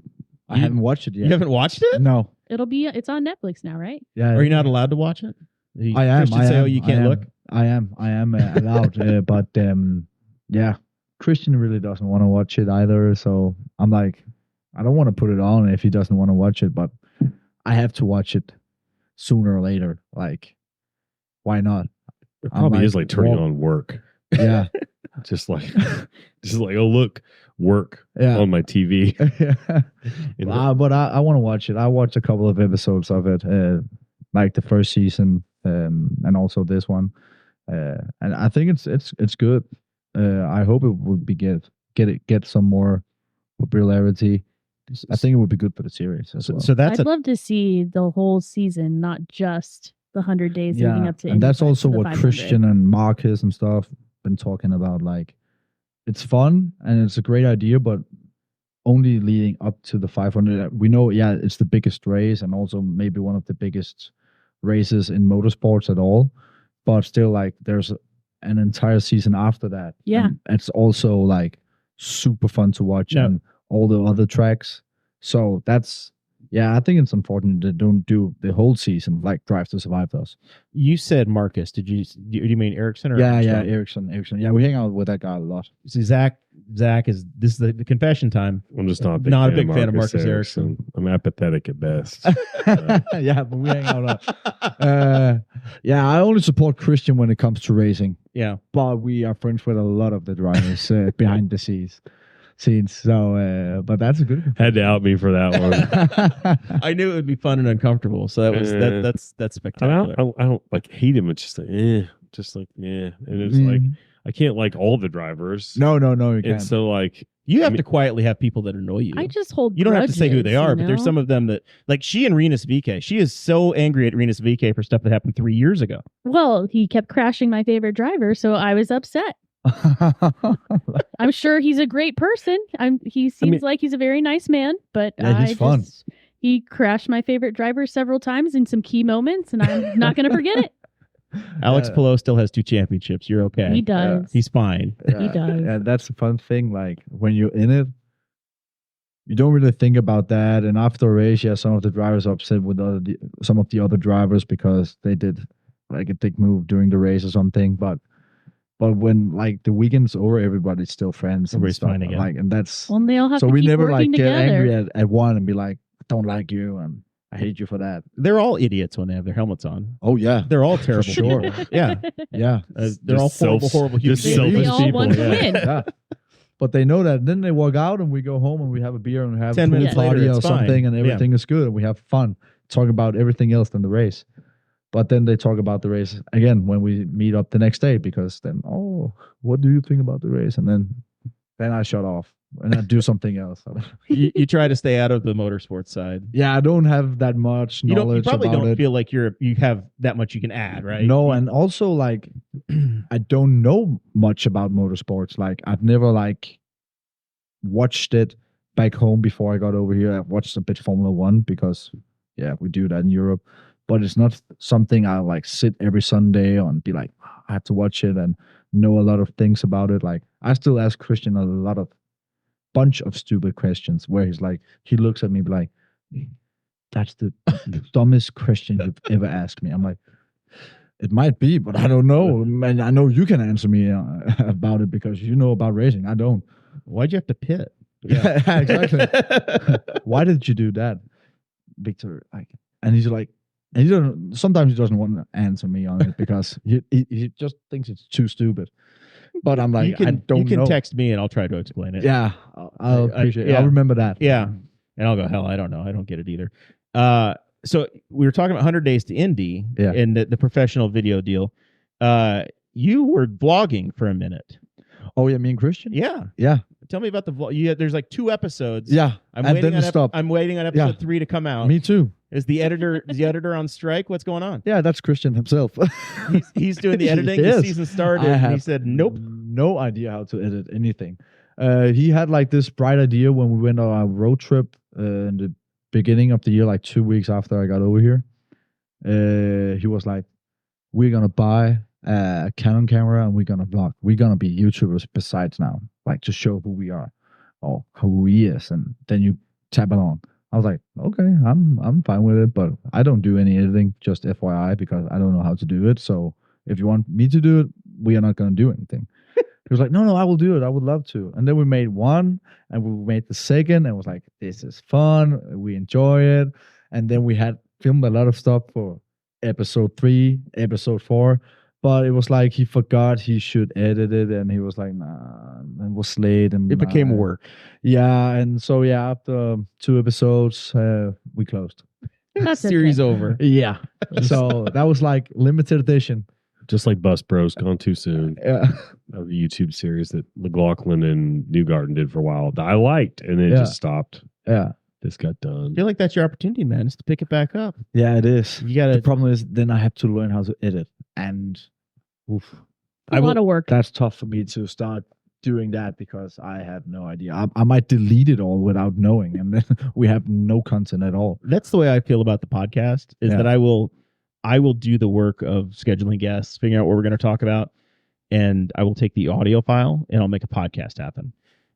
I haven't watched it yet. You haven't watched it? No. It's on Netflix now, right? Yeah. Are you not allowed to watch it? I am. Christian say, you can't look? I am allowed. But yeah, Christian really doesn't want to watch it either. So I'm like, I don't want to put it on if he doesn't want to watch it, but I have to watch it sooner or later. Like, why not? It probably is like turning on work. Yeah. just like, oh, look, work on my TV. But I want to watch it. I watched a couple of episodes of it, like the first season and also this one. And I think it's good. I hope it would be get some more popularity. I think it would be good for the series as well. So I'd love to see the whole season, not just the 100 days leading up to. And that's also what 500. Christian and Marcus and stuff been talking about. Like, it's fun and it's a great idea, but only leading up to the 500. We know, it's the biggest race and also maybe one of the biggest races in motorsports at all. But still, like, there's an entire season after that. Yeah. And it's also like super fun to watch and all the other tracks. So that's Yeah, I think it's important they don't do the whole season like Drive to Survive does. You said Marcus. Do you mean Erickson or Yeah, Armstrong? Erickson. Yeah, we hang out with that guy a lot. See, Zach is this is the confession time. I'm just not Not a big fan of Marcus Erickson. I'm apathetic at best. Yeah, but we hang out a lot. Yeah, I only support Christian when it comes to racing, Yeah. but we are friends with a lot of the drivers behind the scenes. So, but that's a good. Had to out me for that one. I knew it would be fun and uncomfortable, so that was that's spectacular. I don't like hate him. It's just like, and it's like I can't like all the drivers. No, you And can't. so like You have to quietly have people that annoy you. I just hold. You don't have to say who they grudges, are, you but there's know? some of them that, like she and Renus VK. She is so angry at Renus VK for stuff that happened 3 years ago. Well, he kept crashing my favorite driver, so I was upset. I'm sure he's a great person. He seems like he's a very nice man, but Yeah, he's fun. He crashed my favorite driver several times in some key moments, and I'm not going to forget it. Alex Palou still has 2 championships. You're okay. He does. He's fine. He does. Yeah, that's the fun thing. Like when you're in it, you don't really think about that. And after a race, yeah, some of the drivers are upset with some of the other drivers because they did like a dick move during the race or something. But when like the weekend's over, everybody's still friends. And Everybody's stuff. fine again. Like, and that's Well, they all have so to we keep never like working get together. angry at one and be like, I don't like you and I hate you for that. They're all idiots when they have their helmets on. Oh yeah, They're all terrible. sure. people. Yeah. yeah. They're all Just horrible human just beings. They selfish all people. want to Yeah. win. Yeah. But they know that. Then they walk out and we go home and we have a beer and have 10 a pool minutes party later, or it's fine. something and Yeah. everything is good and we have fun. Talk about everything else than the race. But then they talk about the race again when we meet up the next day because then, oh, what do you think about the race? And then I shut off and I do something else. You try to stay out of the motorsports side. Yeah, I don't have that much You knowledge probably about don't it. feel like you have that much you can add, right? No, and also like I don't know much about motorsports. Like I've never like watched it back home before I got over here. I've watched a bit Formula One because yeah, we do that in Europe. But it's not something I like sit every Sunday on and be like, I have to watch it and know a lot of things about it. Like I still ask Christian a bunch of stupid questions where he's like, he looks at me like, that's the dumbest question you've ever asked me. I'm like, it might be, but I don't know. And I know you can answer me about it because you know about racing. I don't. Why'd you have to pit? Yeah, exactly. Why did you do that, Victor? Like, and he's like, and he doesn't. Sometimes he doesn't want to answer me on it because he just thinks it's too stupid. But I'm like, I don't know. You can text me and I'll try to explain it. Yeah, I'll appreciate it. yeah. I'll remember that. Yeah. And I'll go, hell, I don't know. I don't get it either. So we were talking about 100 Days to Indy and the professional video deal. You were vlogging for a minute. Oh, yeah, me and Christian? Yeah. Yeah. Tell me about the vlog. There's like 2 episodes. Yeah. I'm and waiting then on stop. I'm waiting on episode 3 to come out. Me too. Is the editor on strike? What's going on? Yeah, that's Christian himself. He's doing the editing. He The is. season started, I and he have said, nope. No idea how to edit anything. He had like this bright idea when we went on our road trip in the beginning of the year, like 2 weeks after I got over here. He was like, we're going to buy a Canon camera and we're going to vlog. We're going to be YouTubers besides now, like to show who we are or who he is. And then you tap along. I was like, okay, I'm fine with it, but I don't do any editing, just FYI, because I don't know how to do it. So if you want me to do it, we are not going to do anything. He was like, no, I will do it. I would love to. And then we made one and we made the second and was like, this is fun. We enjoy it. And then we had filmed a lot of stuff for episode 3, episode 4. But it was like he forgot he should edit it, and he was like, nah, and was late. And It became work. Yeah, and so yeah, after 2 episodes, we closed. That's Series okay. over. Yeah, so that was like limited edition. Just like Bus Bros Gone Too Soon, Yeah, the YouTube series that McLaughlin and Newgarden did for a while that I liked, and it just stopped. yeah, This got done. I feel like that's your opportunity, man, is to pick it back up. yeah. It is. You The gotta. problem is then I have to learn how to edit, and oof, A lot of work. that's tough for me to start doing that because I have no idea. I might delete it all without knowing, and then we have no content at all. That's the way I feel about the podcast. Is Yeah. that I will do the work of scheduling guests, figuring out what we're going to talk about, and I will take the audio file and I'll make a podcast happen.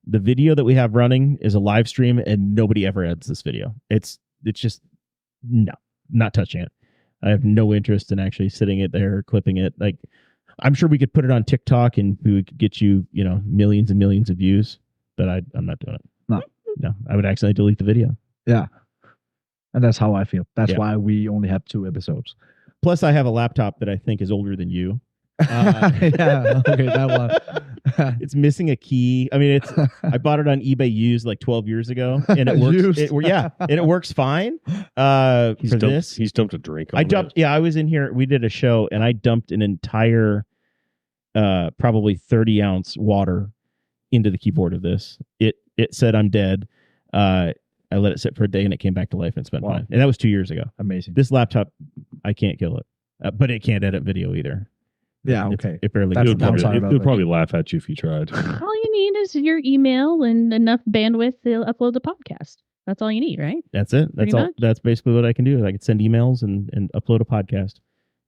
The video that we have running is a live stream, and nobody ever edits this video. It's it's just no, not touching it. I have no interest in actually sitting it there, clipping it. Like, I'm sure we could put it on TikTok and we could get you, millions and millions of views, but I'm not doing it. No, I would accidentally delete the video. Yeah. And that's how I feel. That's Yeah. why we only have 2 episodes. Plus, I have a laptop that I think is older than you. Yeah. Okay, that one. It's missing a key. I mean, I bought it on eBay used like 12 years ago, and it works. And it works fine. He's dumped a drink. I dumped. Yeah, I was in here. We did a show, and I dumped an entire, probably 30-ounce water into the keyboard of this. It said I'm dead. I let it sit for a day, and it came back to life, and it's been fine. And that was 2 years ago. Amazing. This laptop, I can't kill it, but it can't edit video either. Yeah, okay. It barely. That's It the downside would about it. probably laugh at you if you tried. All you need is your email and enough bandwidth to upload the podcast. That's all you need, right? That's it. That's Pretty all. much. That's basically what I can do. I can send emails and upload a podcast.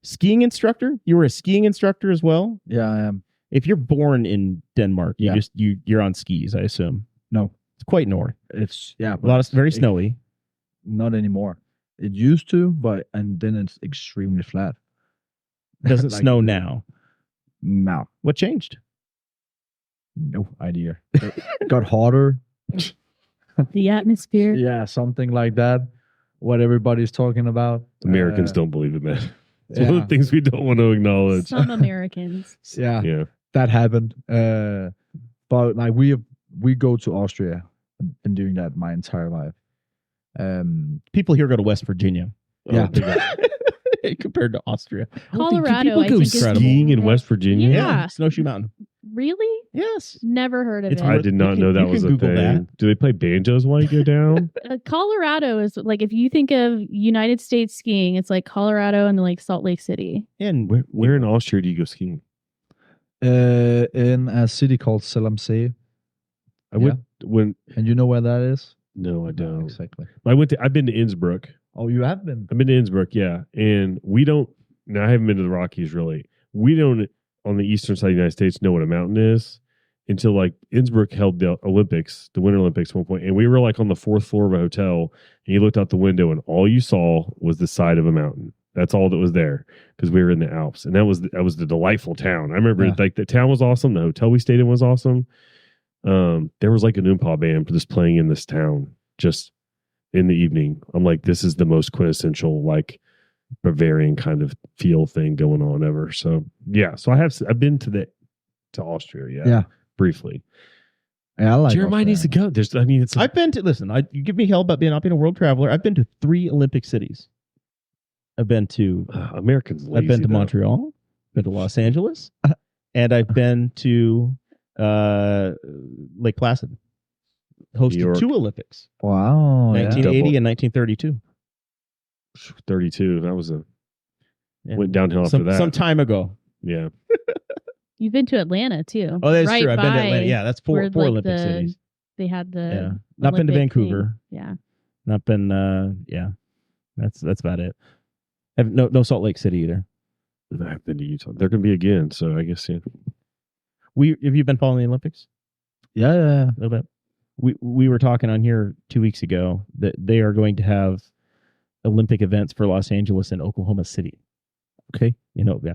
Skiing instructor? You were a skiing instructor as well? Yeah, I am. If you're born in Denmark, you're on skis, I assume. No. It's quite north. It's A lot of very snowy. Not anymore. It used to, and then it's extremely flat. Doesn't Like- snow now. No. What changed? No idea. It got hotter. The atmosphere. Yeah, something like that. What everybody's talking about. Americans don't believe it, man. It's Yeah. one of the things we don't want to acknowledge. Some Americans. Yeah, Yeah. that happened. But like we go to Austria. I've been doing that my entire life. People here go to West Virginia. Yeah. Compared to Austria. Colorado, People I go think is skiing in West Virginia. Yeah. Snowshoe Mountain. Really? Yes. Never heard of It's it. I did not You know can- that you was can a Google thing. that. Do they play banjos while you go down? Colorado is like, if you think of United States skiing, it's like Colorado and like Salt Lake City. And Where in Austria do you go skiing? In a city called Selamsee. I went when. And you know where that is? No, I don't. Exactly. I've been to Innsbruck. Oh, you have been? I've been to Innsbruck, yeah. And we don't. Now I haven't been to the Rockies really. We don't on the eastern side of the United States know what a mountain is until like Innsbruck held the Olympics, the Winter Olympics at one point, and we were like on the 4th floor of a hotel, and you looked out the window, and all you saw was the side of a mountain. That's all that was there because we were in the Alps, and that was the delightful town. I remember like the town was awesome. The hotel we stayed in was awesome. There was like an Oompa band just playing in this town just in the evening. I'm like, this is the most quintessential like Bavarian kind of feel thing going on ever. So yeah, so I've been to Austria, Yeah. briefly. Yeah, I like Jeremiah Austria. needs to go. It's I've been to you give me hell about not being a world traveler. I've been to 3 Olympic cities. I've been to Americans. I've been to though. Montreal, been to Los Angeles, and I've been to Lake Placid. New Hosted York. 2 Olympics, Wow. 1980 and 1932. 32. That was Yeah. went downhill after that. Some time ago. Yeah. You've been to Atlanta too. Oh, that's right true. I've been to by Atlanta. Yeah, that's 4 where, four like, Olympic cities. They had the Yeah, not been to Olympic Vancouver. thing. Yeah. Not been. Yeah, that's about it. Have no Salt Lake City either. I've been to Utah. They're going to be again. So I guess, yeah. Have you been following the Olympics? Yeah. A little bit. We were talking on here 2 weeks ago that they are going to have Olympic events for Los Angeles and Oklahoma City. Okay, yeah.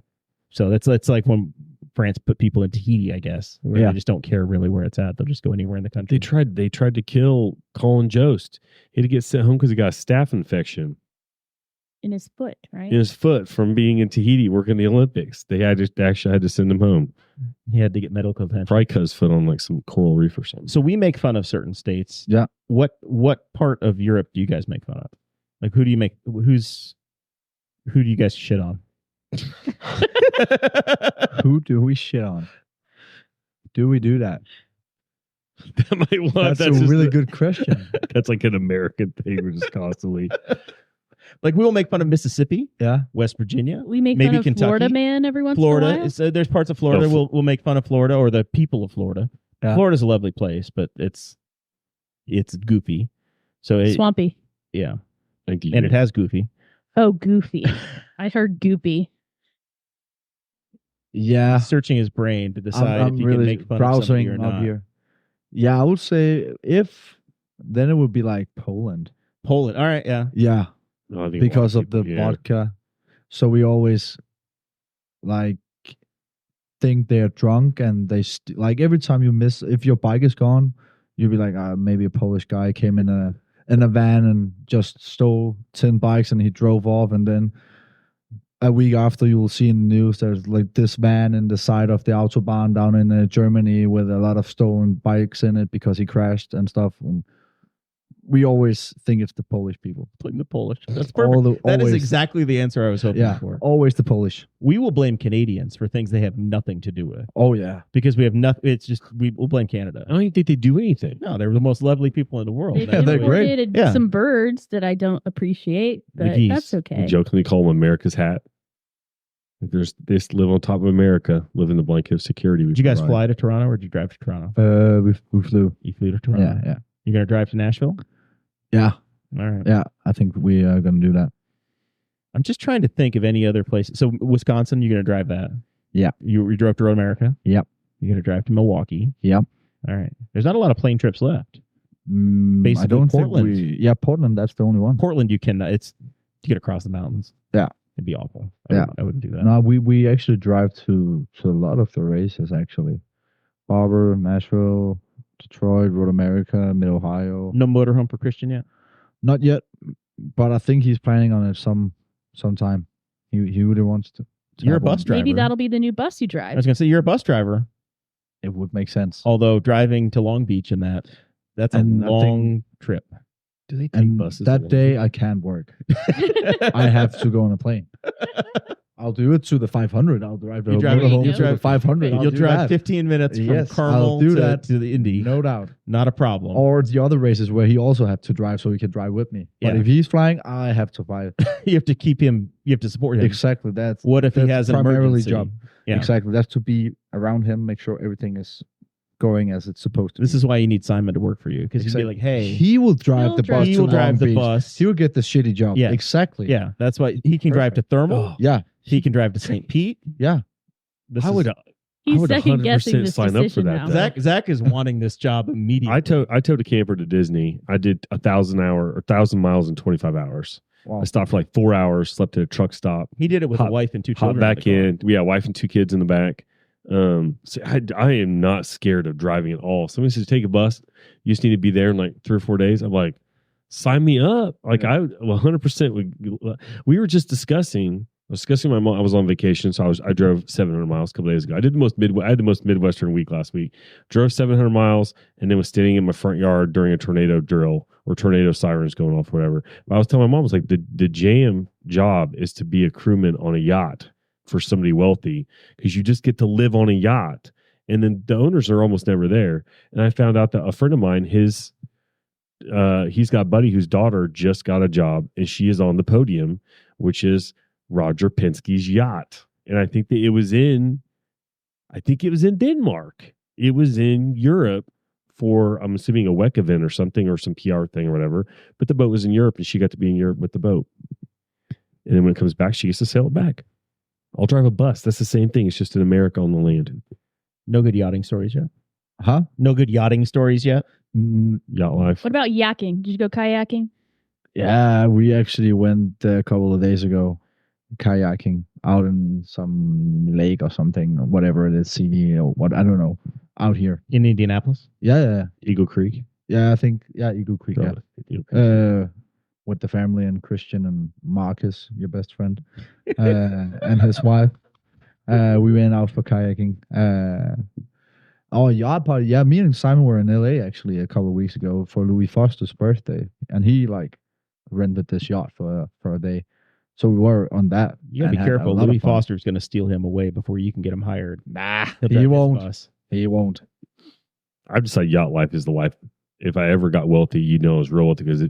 So that's like when France put people in Tahiti, I guess, where they just don't care really where it's at. They'll just go anywhere in the country. They tried to kill Colin Jost. He had to get sent home because he got a staph infection In his foot, right? in his foot from being in Tahiti working the Olympics. They had to send him home. He had to get medical attention. Probably cut his foot on like some coral reef or something. So we make fun of certain states. Yeah. What part of Europe do you guys make fun of? Like who do you guys shit on? Who do we shit on? Do we do that? That might That's a just really good question. That's like an American thing. We're just constantly. Like we will make fun of Mississippi, Yeah. West Virginia, We make maybe fun of Kentucky, Florida man every once in a Florida. while. So there's parts of Florida we'll make fun of Florida or the people of Florida. Yeah. Florida's a lovely place, but it's goofy. So Swampy. yeah, Thank you. and it has goofy. Oh, goofy. I heard goopy. Yeah. Searching his brain to decide I'm if you really can make fun of somebody browsing or up not. here. Yeah, I would say then it would be like Poland. Poland. All right, yeah. Yeah, No, I think a lot because of people- the vodka. So we always like think they're drunk, and they like every time you miss, if your bike is gone, you'll be like, maybe a Polish guy came in a van and just stole 10 bikes and he drove off, and then a week after you will see in the news there's like this van in the side of the autobahn down in Germany with a lot of stolen bikes in it because he crashed and stuff. And we always think it's the Polish people. Blame the Polish. That's All perfect. the- That is always- exactly the answer I was hoping Yeah, for. always the Polish. We will blame Canadians for things they have nothing to do with Oh yeah. because we have nothing. It's just we'll blame Canada. I don't even think they do anything. No, they're the most lovely people in the world. They've Yeah, they're great. imported Yeah. some birds that I don't appreciate, but geese. that's okay. We jokingly call them America's hat. Like there's this live on top of America, live in the blanket of security. Did you guys provide. fly to Toronto or did you drive to Toronto? We flew. You flew to Toronto. Yeah. You're gonna drive to Nashville. Yeah. All right. Yeah. I think we are gonna do that. I'm just trying to think of any other places. So Wisconsin, you're gonna drive that. Yeah. You drove to Road America. Yep. You're gonna drive to Milwaukee. Yep. All right. There's not a lot of plane trips left. I I don't Portland. think we. Yeah, Portland. That's the only one. Portland, you can. It's you get across the mountains. Yeah. It'd be awful. Yeah. I wouldn't do that. No, we actually drive to a lot of the races actually. Barber, Nashville, Detroit, Road America, Mid Ohio. No motorhome for Christian yet. Not yet, but I think he's planning on it sometime. He really wants to. You're a have one. bus driver. Maybe that'll be the new bus you I drive. was gonna say you're a bus driver. It would make sense. Although driving to Long Beach and that's a And I long trip. Do they take And buses? that along? day I can't work. I have to go on a plane. I'll do it to the 500. I'll drive the You drive- motorhome you to drive- the 500. I'll You'll do drive that. 15 minutes from Yes, Carmel I'll do to, that. to the Indy. No doubt. Not a problem. Or the other races where he also had to drive so he could drive with me. But Yeah. if he's flying, I have to fly. You have to keep him. You have to support him. Exactly. That's What if he that's has an primarily emergency? job. Yeah. Exactly. That's to be around him, make sure everything is going as it's supposed to. This be. is why you need Simon to work for you because he'd be Exactly. like, "Hey, He will drive He'll the drive bus. he to will drive Long the Beach. bus." He will get the shitty job. Yeah. Exactly. Yeah, that's why he can drive to Thermal. Yeah. He can drive to St. Pete. Yeah. This I is- would. He's would second guessing 100% this sign up for decision that, now. though. Zach is wanting this job immediately. I towed a camper to Disney. I did 1,000 miles in 25 hours. Wow. I stopped for like 4 hours, slept at a truck stop, He did it with a Hop- wife and two hopped children. back in. Yeah, wife and 2 kids in the back. So I am not scared of driving at all. Somebody says take a bus. You just need to be there in like 3 or 4 days. I'm like, sign me up. Like I 100% would. We were just discussing. I was discussing my mom. I was on vacation, so I drove 700 miles a couple days ago. I had the most Midwestern week last week. Drove 700 miles and then was standing in my front yard during a tornado drill or tornado sirens going off, or whatever. But I was telling my mom, I was like, the jam job is to be a crewman on a yacht for somebody wealthy because you just get to live on a yacht, and then the owners are almost never there. And I found out that a friend of mine, he's got a buddy whose daughter just got a job, and she is on the podium, which is Roger Penske's yacht. And I think that it was in Denmark. It was in Europe for, I'm assuming, a WEC event or something, or some PR thing or whatever. But the boat was in Europe, and she got to be in Europe with the boat. And then when it comes back, she gets to sail it back. I'll drive a bus. That's the same thing. It's just in America on the land. No good yachting stories yet. Huh? No good yachting stories yet. Yacht life. What about yakking? Did you go kayaking? Yeah, we actually went a couple of days ago kayaking out in some lake or something, or whatever it is, sea or what, I don't know, out here. In Indianapolis. Yeah. Eagle Creek. I think, Eagle Creek. Yeah. Eagle Creek. With the family and Christian and Marcus, your best friend, and his wife. We went out for kayaking. Yacht party. Yeah, me and Simon were in LA actually a couple of weeks ago for Louis Foster's birthday, and he like rented this yacht for a day. So we were on that. You gotta be and had a careful. lot of Louis fun. Foster's gonna steal him away before you can get him hired. Nah, He won't. He won't. I just like yacht life is the life. If I ever got wealthy, you know, it's real wealthy because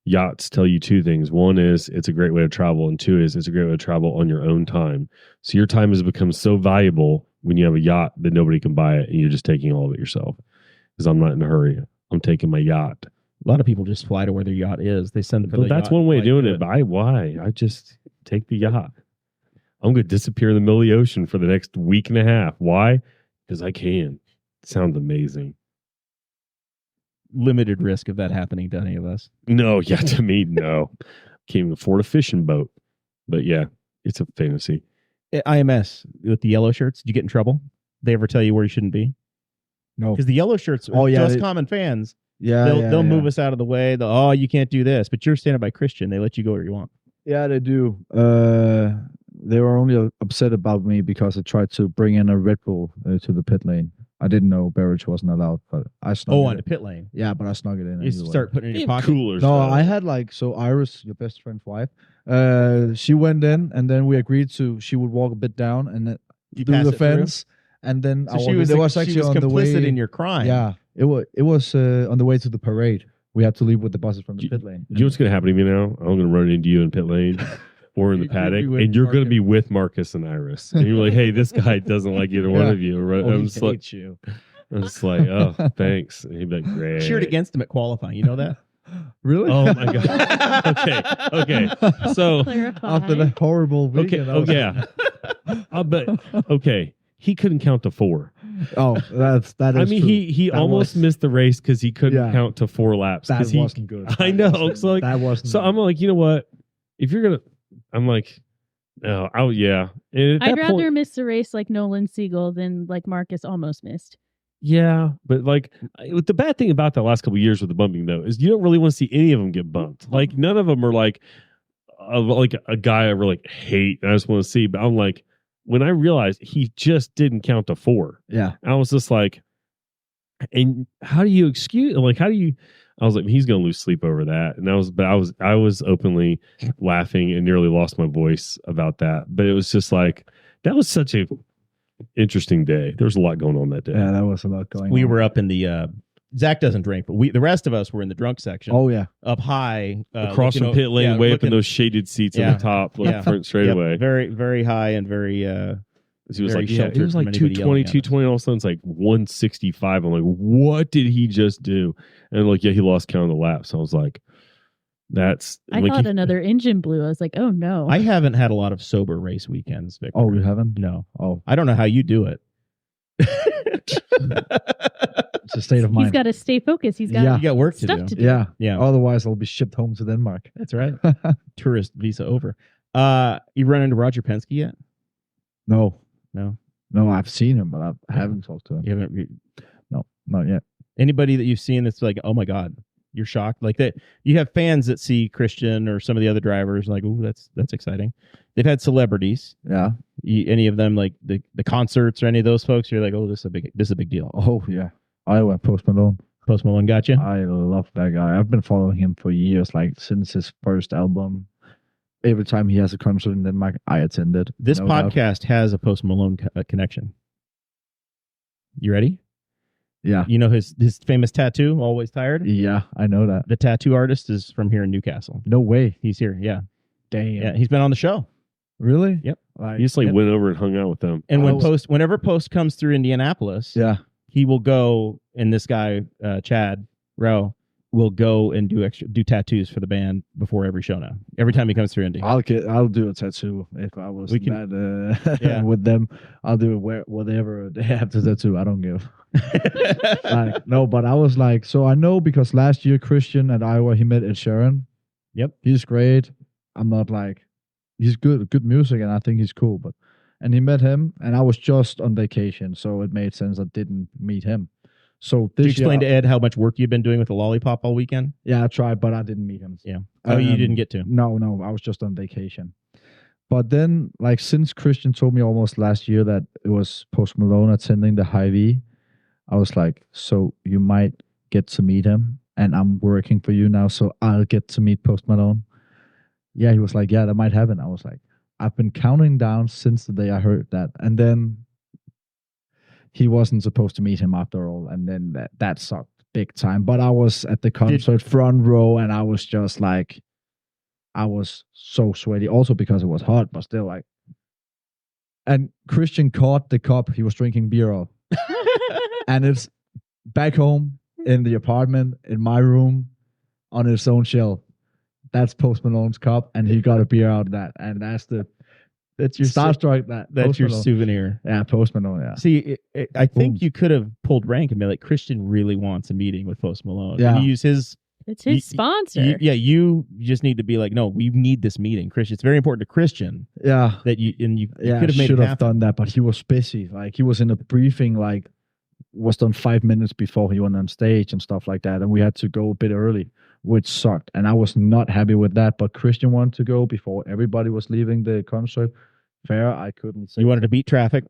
yachts tell you 2 things. One is it's a great way to travel, and 2 is it's a great way to travel on your own time. So your time has become so valuable when you have a yacht that nobody can buy it, and you're just taking all of it yourself. Because I'm not in a hurry. I'm taking my yacht. A lot of people just fly to where their yacht is. They send it for But the that's yacht one way of flight doing to it. But why? I just take the yacht. I'm going to disappear in the middle of the ocean for the next week and a half. Why? Because I can. It sounds amazing. limited risk of that happening to any of us. No, yeah, to me, no. Can't even afford a fishing boat. But yeah, it's a fantasy. At IMS with the yellow shirts, did you get in trouble? They ever tell you where you shouldn't be? No. Because the yellow shirts, just common fans, they'll move us out of the way. You can't do this, but you're standing by Christian. They let you go where you want. Yeah, they do. They were only upset about me because I tried to bring in a Red Bull to the pit lane. I didn't know beverage wasn't allowed, but I snuck it on in. the pit lane. Yeah, but I snuck it in. You anyway. start putting it in your pocket. Coolers. No, though. I had Iris, your best friend's wife. She went in, and then we agreed she would walk a bit down and then You do pass the it through? fence, and then So she was actually on the complicit way in your crime. Yeah, it was on the way to the parade. We had to leave with the buses from the pit lane. You know what's going to happen to me now? I'm going to run into you in pit lane or in the You'll be paddock, with and you're going to Marcus. be with Marcus and Iris. And you're like, hey, this guy doesn't like either one of you. I'm just like, you. I'm just like, oh, thanks. And he'd be like, great. Cheered against him at qualifying. You know that? Really? Oh my god. Okay. So Clarify. After that horrible weekend. Okay. He couldn't count to 4. That is. I mean, true. he That almost was- missed the race because he couldn't Yeah. count to 4 laps. That 'cause he, wasn't good. I know. It's like, that wasn't. so I'm like, you know what? If you're gonna, I'm like, no, yeah. And at I'd that rather point, miss a race like Nolan Siegel than like Marcus almost missed. yeah, but like the bad thing about the last couple of years with the bumping though is you don't really want to see any of them get bumped. Like none of them are like a guy I really hate. And I just want to see, but I'm like, when I realized he just didn't count to 4, Yeah. I was just like, and how do you excuse? Like, how do you? I was like, he's gonna lose sleep over that, and I was openly laughing and nearly lost my voice about that. But it was just like that was such a interesting day. There was a lot going on that day. Yeah, that was a lot going on. We were up in the Zach doesn't drink, but the rest of us were in the drunk section. Oh, yeah. Up high, Across from pit lane, way up in those shaded seats Yeah. at the top, like front straightaway. Very, very high and very. He was very like, yeah, sheltered it was like from anybody 220, yelling at us. 220. All of a sudden, it's like 165. I'm like, what did he just do? And like, yeah, he lost count of the laps. So I was like, that's. I like thought another engine blew. I was like, oh no. I haven't had a lot of sober race weekends, Victor. Oh, you haven't? No. Oh, I don't know how you do it. it's a state of mind. He's got to stay focused. He's got Yeah. You got work to stuff do. to do. Yeah. Yeah. Otherwise, I'll be shipped home to Denmark. That's right. Tourist visa over. You run into Roger Penske yet? No. No. No, I've seen him, but I haven't talked to him. You haven't. No, not yet. Anybody that you've seen that's like, oh my god, you're shocked. Like that, you have fans that see Christian or some of the other drivers like, ooh, that's exciting. They've had celebrities. Yeah. Any of them like the concerts or any of those folks? You're like, oh, this is a big deal. Oh, yeah. I went Post Malone. Post Malone got you. I love that guy. I've been following him for years, like since his first album. Every time he has a concert in Denmark, I attended. This no doubt. podcast has a Post Malone connection. You ready? Yeah. You know his famous tattoo, Always Tired? Yeah, I know that. The tattoo artist is from here in Newcastle. No way. He's here, yeah. Damn. Yeah, he's been on the show. Really? Yep. Like, he just like went over and hung out with them. And Oh. whenever Post comes through Indianapolis, yeah. he will go, and this guy, Chad Rowe, will go and do tattoos for the band before every show now. Every time he comes through Indy. I'll do a tattoo if I was that Yeah. with them. I'll do it whatever they have to tattoo. I don't give. No, but I was like, so I know because last year Christian at Iowa he met Ed Sheeran. Yep. He's great. I'm not like he's good music and I think he's cool, and he met him and I was just on vacation, so it made sense I didn't meet him. So Did you this explain year, to Ed how much work you've been doing with the lollipop all weekend? yeah, I tried, but I didn't meet him. Yeah. Oh, you didn't get to. No, I was just on vacation. But then, like, since Christian told me almost last year that it was Post Malone attending the Hy-Vee, I was like, so you might get to meet him, and I'm working for you now, so I'll get to meet Post Malone. Yeah, he was like, yeah, that might happen. I was like, I've been counting down since the day I heard that. And then he wasn't supposed to meet him after all, and then that sucked big time. But I was at the concert front row, and I was just like, I was so sweaty. Also because it was hot, but still like. And Christian caught the cup he was drinking beer of, and it's back home in the apartment in my room on its own shelf. That's Post Malone's cup, and he got a beer out of that, and that's the That's your Starstruck. That's That's your souvenir. Yeah, Post Malone. Yeah. See, I think you could have pulled rank and be like, Christian really wants a meeting with Post Malone. Yeah. And you use his. It's his sponsor. You just need to be like, no, we need this meeting, Christian. It's very important to Christian. Yeah. That you could have made it happen. Done that, but he was busy. Like he was in a briefing, like was done 5 minutes before he went on stage and stuff like that, and we had to go a bit early, which sucked. And I was not happy with that. But Christian wanted to go before everybody was leaving the concert. Fair, I couldn't say. You wanted to beat traffic.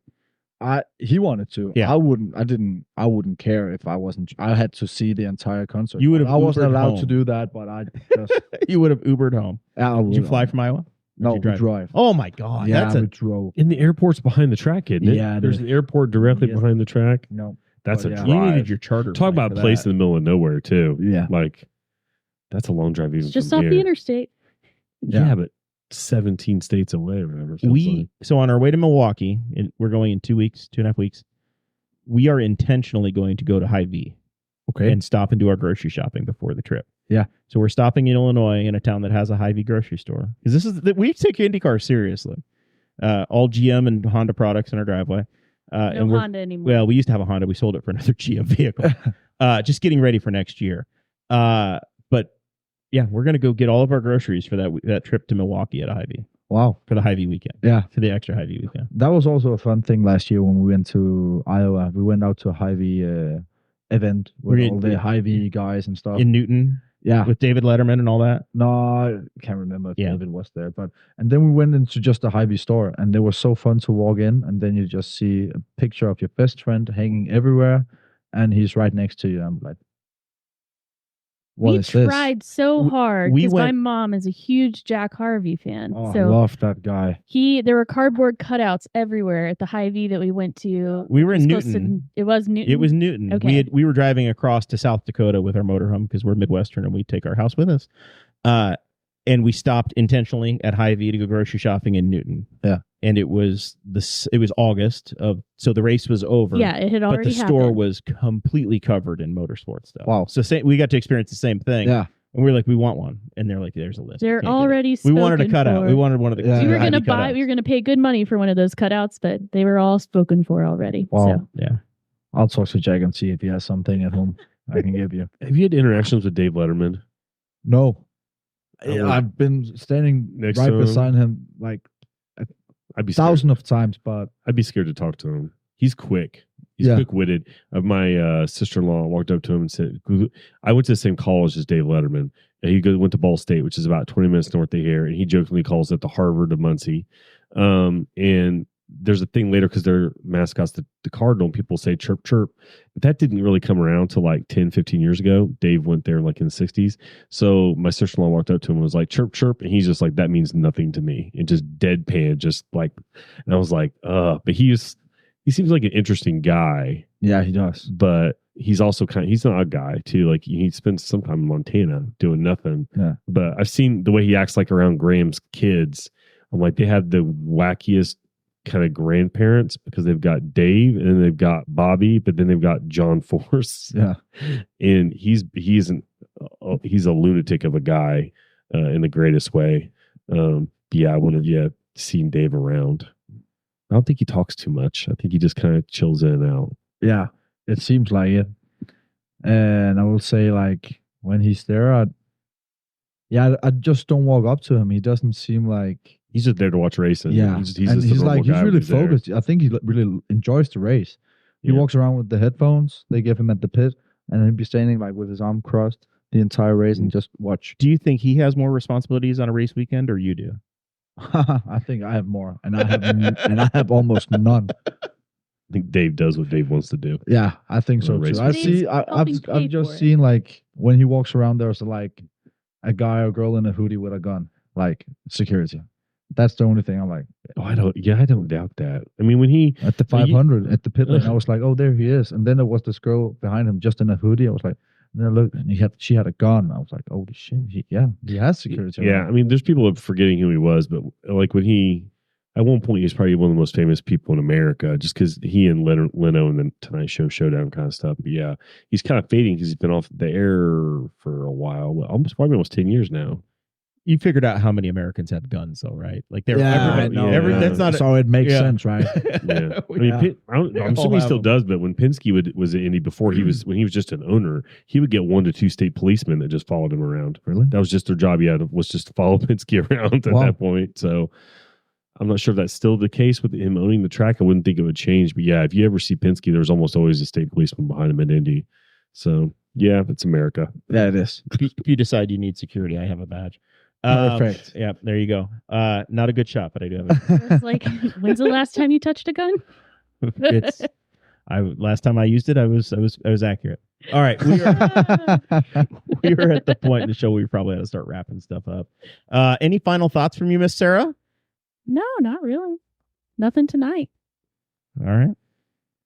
He wanted to. Yeah. I wouldn't care if I wasn't. I had to see the entire concert. You would have. I wasn't allowed home. to do that, but I just. You would have Ubered home. Did you fly from Iowa? No, we drive. Oh my God! Yeah, we drove. In the airport's behind the track, isn't it? Yeah, there's an airport directly behind the track. No, that's a yeah. drive. You needed your charter. Talk about a place in the middle of nowhere too. Yeah, like that's a long drive. Even it's just from off here. the interstate. Yeah, but 17 states away or whatever. So on our way to Milwaukee, we're going in 2.5 weeks. We are intentionally going to go to Hy-Vee, and stop and do our grocery shopping before the trip. Yeah. So we're stopping in Illinois in a town that has a Hy-Vee grocery store because we take IndyCar seriously. All GM and Honda products in our driveway. No Honda anymore. Well, we used to have a Honda. We sold it for another GM vehicle. Just getting ready for next year. But yeah, we're going to go get all of our groceries for that trip to Milwaukee at a Hy-Vee. Wow. For the Hy-Vee weekend. Yeah. For the extra Hy-Vee weekend. That was also a fun thing last year when we went to Iowa. We went out to a Hy-Vee event with all the Hy-Vee guys and stuff. In Newton? Yeah. With David Letterman and all that? No, I can't remember if David was there. And then we went into just a Hy-Vee store, and they were so fun to walk in, and then you just see a picture of your best friend hanging everywhere, and he's right next to you. I'm like, we tried so hard because my mom is a huge Jack Harvey fan. Oh, so I love that guy. There were cardboard cutouts everywhere at the Hy-Vee that we went to. We were in Newton. It was Newton. It was Newton. Okay. We were driving across to South Dakota with our motorhome because we're Midwestern and we take our house with us. And we stopped intentionally at Hy-Vee to go grocery shopping in Newton. Yeah. And it was August so the race was over. Yeah, it had already happened. But the store was completely covered in motorsports stuff. Wow. So we got to experience the same thing. Yeah. And we were like, we want one. And they're like, there's a list. They're already we wanted a cutout. We wanted one of the we were gonna buy. We were gonna pay good money for one of those cutouts, but they were all spoken for already. Wow. So. Yeah. I'll talk to Jack and see if he has something at home I can give you. Have you had interactions with Dave Letterman? No. I've been standing next right to him. beside him like I'd be thousands of times, but I'd be scared to talk to him. He's quick. He's Yeah. quick-witted. My sister-in-law walked up to him and said, I went to the same college as Dave Letterman. And he went to Ball State, which is about 20 minutes north of here. And he jokingly calls it the Harvard of Muncie. And there's a thing later because their mascot's the Cardinal. People say chirp, chirp. But that didn't really come around till like 10, 15 years ago. Dave went there like in the 60s. So my sister-in-law walked up to him and was like, chirp, chirp. And he's just like, that means nothing to me. And just deadpan, just like, and I was like, but he seems like an interesting guy. yeah, he does. But he's also he's an odd guy too. Like he spends some time in Montana doing nothing. Yeah. But I've seen the way he acts like around Graham's kids. I'm like, they have the wackiest kind of grandparents because they've got Dave and then they've got Bobby, but then they've got John Force. Yeah. And he's a lunatic of a guy in the greatest way. Yeah, I wanted seen Dave around. I don't think he talks too much. I think he just kind of chills in and out. Yeah, it seems like it. And I will say, like, when he's there, I just don't walk up to him. He doesn't seem like he's just there to watch racing. Yeah, he's really focused. I think he really enjoys the race. He walks around with the headphones they give him at the pit, and he'll be standing like with his arm crossed the entire race and just watch. Do you think he has more responsibilities on a race weekend, or you do? I think I have more, and I have almost none. I think Dave does what Dave wants to do. Yeah, I think so too. I've just seen like when he walks around, there's like a guy or girl in a hoodie with a gun, like security. That's the only thing I'm like. Oh, I don't doubt that. I mean, when he at the 500 at the pit lane, I was like, oh, there he is. And then there was this girl behind him just in a hoodie. I was like, and then I looked, and she had a gun. I was like, oh shit, he has security. Yeah, I mean, there's people forgetting who he was, but like when at one point, he was probably one of the most famous people in America, just because he and Leno and the Tonight Show Showdown kind of stuff. But yeah, he's kind of fading because he's been off the air for a while, probably almost 10 years now. You figured out how many Americans had guns, though, right? Like they were I know. that's not so it makes sense, right? Yeah. I mean, I'm assuming he still does, but when Penske was at Indy before when he was just an owner, he would get 1 to 2 state policemen that just followed him around. Really? That was just their job. Was just to follow Penske around at that point. So I'm not sure if that's still the case with him owning the track. I wouldn't think it would change. But yeah, if you ever see Penske, there's almost always a state policeman behind him at Indy. So yeah, it's America. Yeah, it is. If you decide you need security, I have a badge. Perfect. Yeah, there you go. Not a good shot, but I do have it. It's like, when's the last time you touched a gun? Last time I used it, I was accurate. All right, we were at the point in the show where we probably had to start wrapping stuff up. Any final thoughts from you, Miss Sarah? No, not really. Nothing tonight. All right.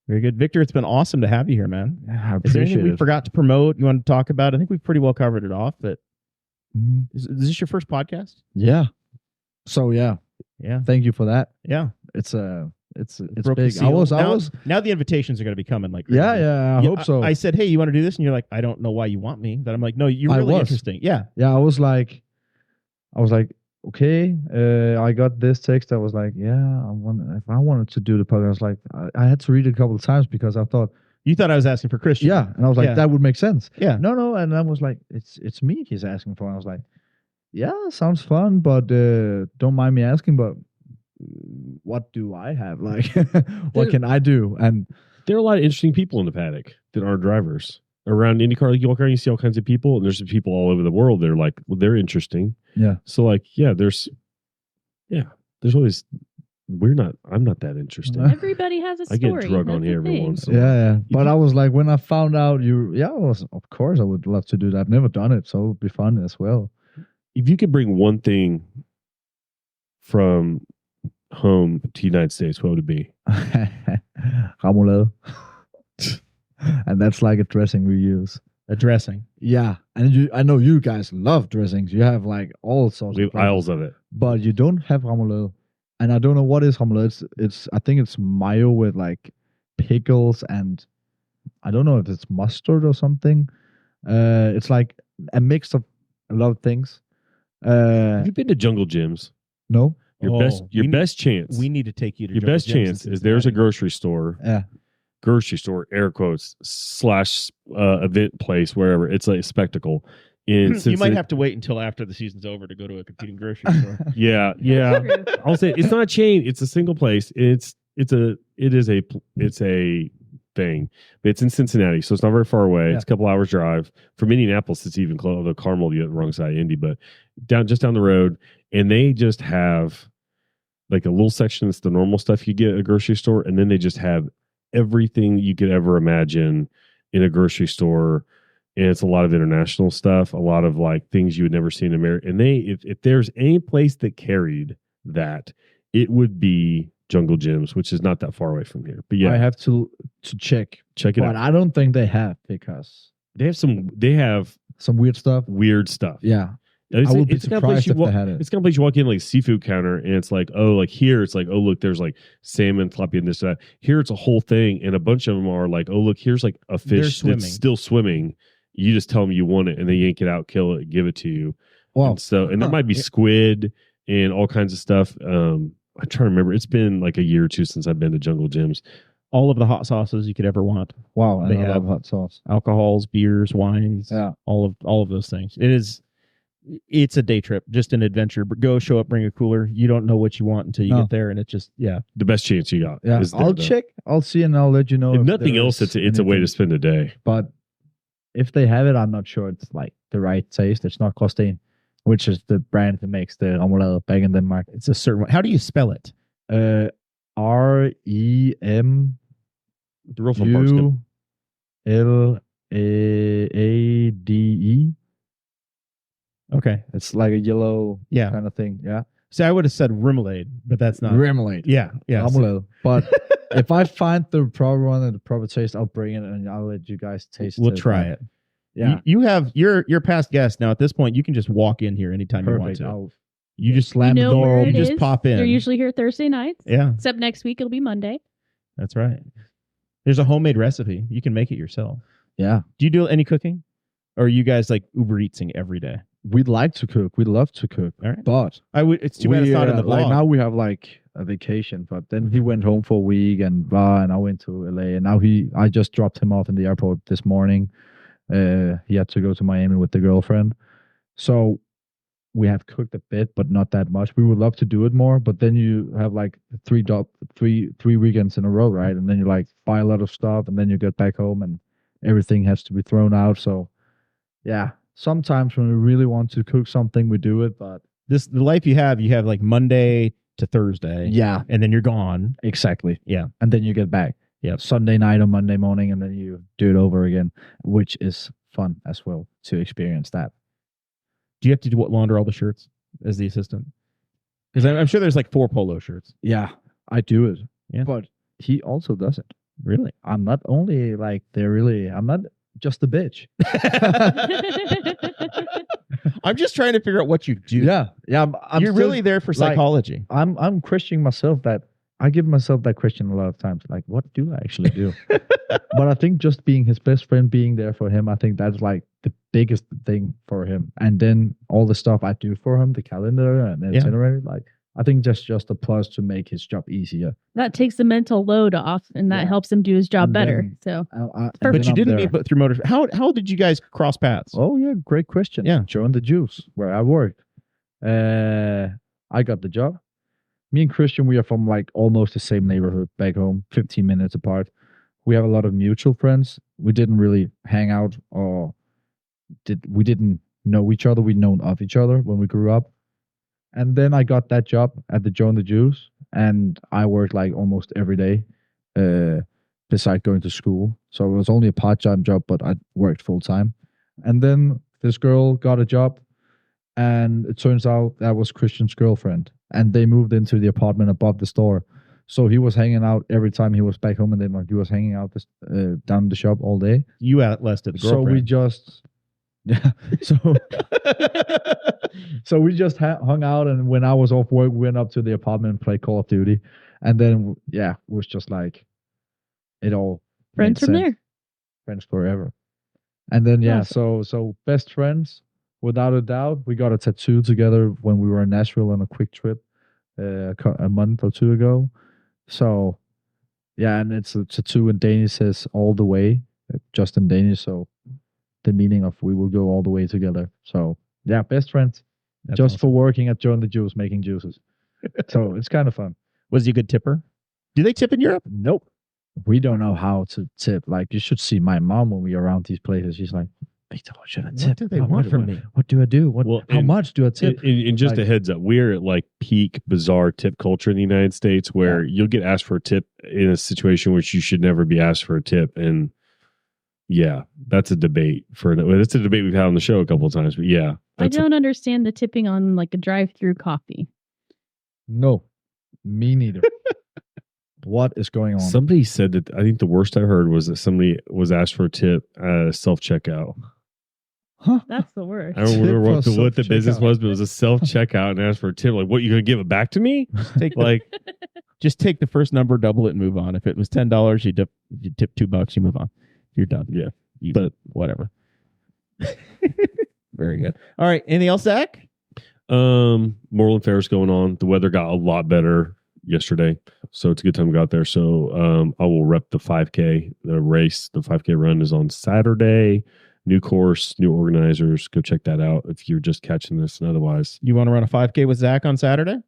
Very good. Victor, it's been awesome to have you here, man. I Is there appreciate anything we it. forgot to promote you want to talk about? I think we've pretty well covered it off, but is this your first podcast? Yeah. So yeah, thank you for that. Yeah. It's Broke the big. seal. Now the invitations are going to be coming like crazy. I hope so. I said, hey, you want to do this? And you're like, I don't know why you want me. But I'm like, no, you're really interesting. Yeah. I was like, okay. I got this text. I was like, if I wanted to do the podcast, I was like, I had to read it a couple of times because I thought, you thought I was asking for Christian. yeah, and I was like, that would make sense. Yeah. No, and I was like, it's me he's asking for. And I was like, yeah, sounds fun, but don't mind me asking, but what do I have? Like, what can I do? And there are a lot of interesting people in the paddock that are drivers. Around IndyCar, like you walk around, you see all kinds of people, and there's people all over the world. They're like, well, they're interesting. Yeah. So like, there's always. I'm not that interesting. Everybody has a I story. get drug on That's here the every thing. once in a while. yeah. But I was like, when I found out of course I would love to do that. I've never done it, so it would be fun as well. If you could bring one thing from home to the United States, what would it be? Remoulade. And that's like a dressing we use. A dressing. Yeah, and I know you guys love dressings. You have like all sorts. We have of aisles of it. but you don't have remoulade. And I don't know what is remoulade. I think it's mayo with like pickles and I don't know if it's mustard or something. It's like a mix of a lot of things. Have you been to Jungle Gyms? No. Your best chance. We need to take you to your Jungle best Gyms chance in is there's a Cincinnati. grocery store. Yeah. Grocery store, air quotes, / event place, wherever. It's like a spectacle. You might have to wait until after the season's over to go to a competing grocery store. Yeah. True. I'll say it's not a chain. It's a single place. It's a thing. But it's in Cincinnati, so it's not very far away. Yeah. It's a couple hours drive. From Indianapolis, it's even close. Although Carmel, you're at the wrong side of Indy, but down the road, and they just have like a little section that's the normal stuff you get at a grocery store, and then they just have everything you could ever imagine in a grocery store. And it's a lot of international stuff, a lot of like things you would never see in America. And if there's any place that carried that, it would be Jungle Gyms, which is not that far away from here. But yeah, I have to check it but out. I don't think they have because They have some weird stuff. weird stuff. Yeah. It's, I would be it's the kind of place surprised you if they had it. It's the kind of place you walk in like seafood counter and it's like, oh, like here it's like, oh look, there's like salmon, tilapia, and this, that. Here it's a whole thing, and a bunch of them are like, oh look, here's like a fish that's still swimming. You just tell them you want it, and they yank it out, kill it, give it to you. Wow. And there might be squid and all kinds of stuff. I'm trying to remember. It's been like a year or two since I've been to Jungle Gyms. All of the hot sauces you could ever want. Wow. They I have love hot sauce. Alcohols, beers, wines, Yeah. all of those things. It's a day trip, just an adventure. But go, show up, bring a cooler. You don't know what you want until you get there, and it's just The best chance you got. Yeah. is there, I'll though. check. I'll see, and I'll let you know. If if nothing there else, is it's a way to anything. spend a day. But if they have it, I'm not sure it's like the right taste. It's not Gråsten, which is the brand that makes the remoulade back in Denmark. it's a certain one. How do you spell it? REM The real fun part's good. ULAADE. Okay, It's like a yellow yeah. kind of thing. Yeah. See, I would have said remoulade, but that's not. Remoulade. Yeah. Remoulade. But if I find the proper one and the proper taste, I'll bring it and I'll let you guys taste it. We'll try it. Yeah. You have your past guest now. At this point, you can just walk in here anytime Perfect. you want I'll to. You just slam You know the door where open, it just is. pop in. They're usually here Thursday nights. Yeah, Except next week it'll be Monday. that's right. There's a homemade recipe. You can make it yourself. Yeah. Do you do any cooking, or are you guys like Uber Eatsing every day? we'd like to cook. We'd love to cook. All right. But It's too bad it's not in the like vlog. now we have like a vacation, but then he went home for a week and I went to LA, and now I just dropped him off in the airport this morning. He had to go to Miami with the girlfriend, so we have cooked a bit, but not that much. We would love to do it more, but then you have like three weekends in a row, right? And then you like buy a lot of stuff, and then you get back home and everything has to be thrown out. So yeah, sometimes when we really want to cook something, we do it, but the life you have like Monday to Thursday. yeah, And then you're gone. exactly. Yeah. And then you get back. Yeah. Sunday night or Monday morning, and then you do it over again, which is fun as well to experience that. Do you have to launder all the shirts as the assistant? Because I'm sure there's like 4 polo shirts. Yeah, I do it. Yeah. But he also does it. Really? I'm not only like I'm not just a bitch. I'm just trying to figure out what you do. Yeah. I'm You're still- really there for like, psychology. I'm questioning myself that I give myself that question a lot of times. Like, what do I actually do? But I think just being his best friend, being there for him, I think that's like the biggest thing for him. And then all the stuff I do for him, the calendar and the itinerary, like I think that's just a plus to make his job easier. That takes the mental load off, and that Yeah. helps him do his job And better. then- So And But then you I'm didn't there. meet through motor. How did you guys cross paths? Oh yeah, great question. Yeah. Join the Juice where I worked. I got the job. Me and Christian, we are from like almost the same neighborhood back home, 15 minutes apart. We have a lot of mutual friends. We didn't really hang out we didn't know each other. We'd known of each other when we grew up. And then I got that job at the Join the Juice, and I worked like almost every day, besides going to school. So it was only a part-time job, but I worked full-time. And then this girl got a job, and it turns out that was Christian's girlfriend, and they moved into the apartment above the store. So he was hanging out every time he was back home, and then like he was hanging out down the shop all day. You outlasted the So we girlfriend. just, yeah. So we just hung out, and when I was off work, we went up to the apartment and played Call of Duty, and then it was just like it all friends made from sense. there. Friends forever. And then Awesome. so best friends without a doubt. We got a tattoo together when we were in Nashville on a quick trip a month or 2 ago. So yeah, and it's a tattoo in Danish, says all the way, just in Danish. So the meaning of we will go all the way together. So yeah, best friends. That's just for awesome. working at Join the Juice making juices. So it's kind of fun. Was he a good tipper? Do they tip in Europe? Nope. We don't know how to tip. Like, you should see my mom when we are around these places. She's like, Victor, what should I tip? What do they want from me? What do I do? Well, How and- much do I tip? And just a Like- heads up, we're at like peak bizarre tip culture in the United States, where you'll get asked for a tip in a situation which you should never be asked for a tip. And yeah, that's a debate that's a debate we've had on the show a couple of times. But yeah, I that's don't understand the tipping on like a drive-through coffee. No, me neither. What is going on? somebody said that. I think the worst I heard was that somebody was asked for a tip at a self checkout. That's the worst. I don't remember Tip for what the business self-checkout. was, but it was a self checkout and asked for a tip. Like, what, you gonna give it back to me? Take Like, just take the first number, double it, and move on. If it was $10, you tip $2, you move on. You're done. yeah. But whatever. Very good. All right. Anything else, Zach? Moreland Fair's going on. The weather got a lot better yesterday, so it's a good time we got there. So I will rep the 5K. The race, the 5K run is on Saturday. New course, new organizers. Go check that out if you're just catching this. And otherwise, You want to run a 5K with Zach on Saturday?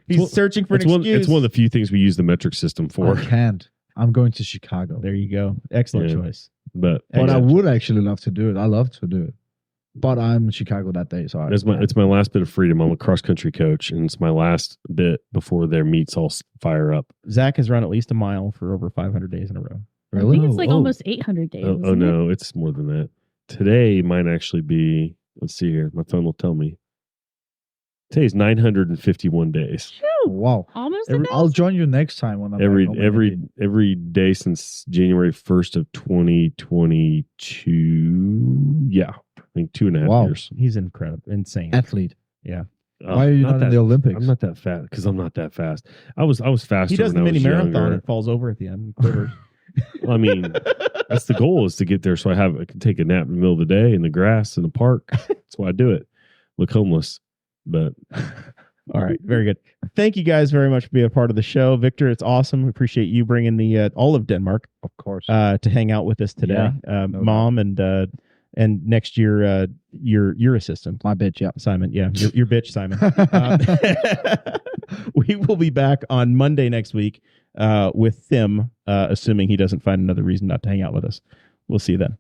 He's searching for an excuse. it's one of the few things we use the metric system for. I can't. I'm going to Chicago. There you go. Excellent Yeah. choice. But But I Excellent. would actually love to do it. I love to do it. But I'm in Chicago that day, so it's my last bit of freedom. I'm a cross country coach, and it's my last bit before their meets all fire up. Zach has run at least a mile for over 500 days in a row. I really. think it's like Oh. almost 800 days. Oh isn't it? no, it's more than that. Today might actually be. Let's see here. My phone will tell me. Today's 951 days. Phew, Wow. almost Every- a I'll join you next time when I'm Every back home every maybe. every day since January 1st of 2022. Yeah, I think 2.5 Wow. years. He's incredible. Insane. athlete. Oh, Why are you not in that- the Olympics? I'm not that fast because I'm not that fast. I was faster. He does the when I mini was marathon younger. and falls over at the end. and quivers. I mean, that's the goal, is to get there so I can take a nap in the middle of the day in the grass in the park. That's why I do it. Look homeless, but all right, very good. Thank you guys very much for being a part of the show, Victor. It's awesome. We appreciate you bringing the all of Denmark, Of course. to hang out with us today. Mom and next year your assistant, My bitch, yeah. Simon. Yeah, your bitch, Simon. We will be back on Monday next week with Tim, assuming he doesn't find another reason not to hang out with us. We'll see you then.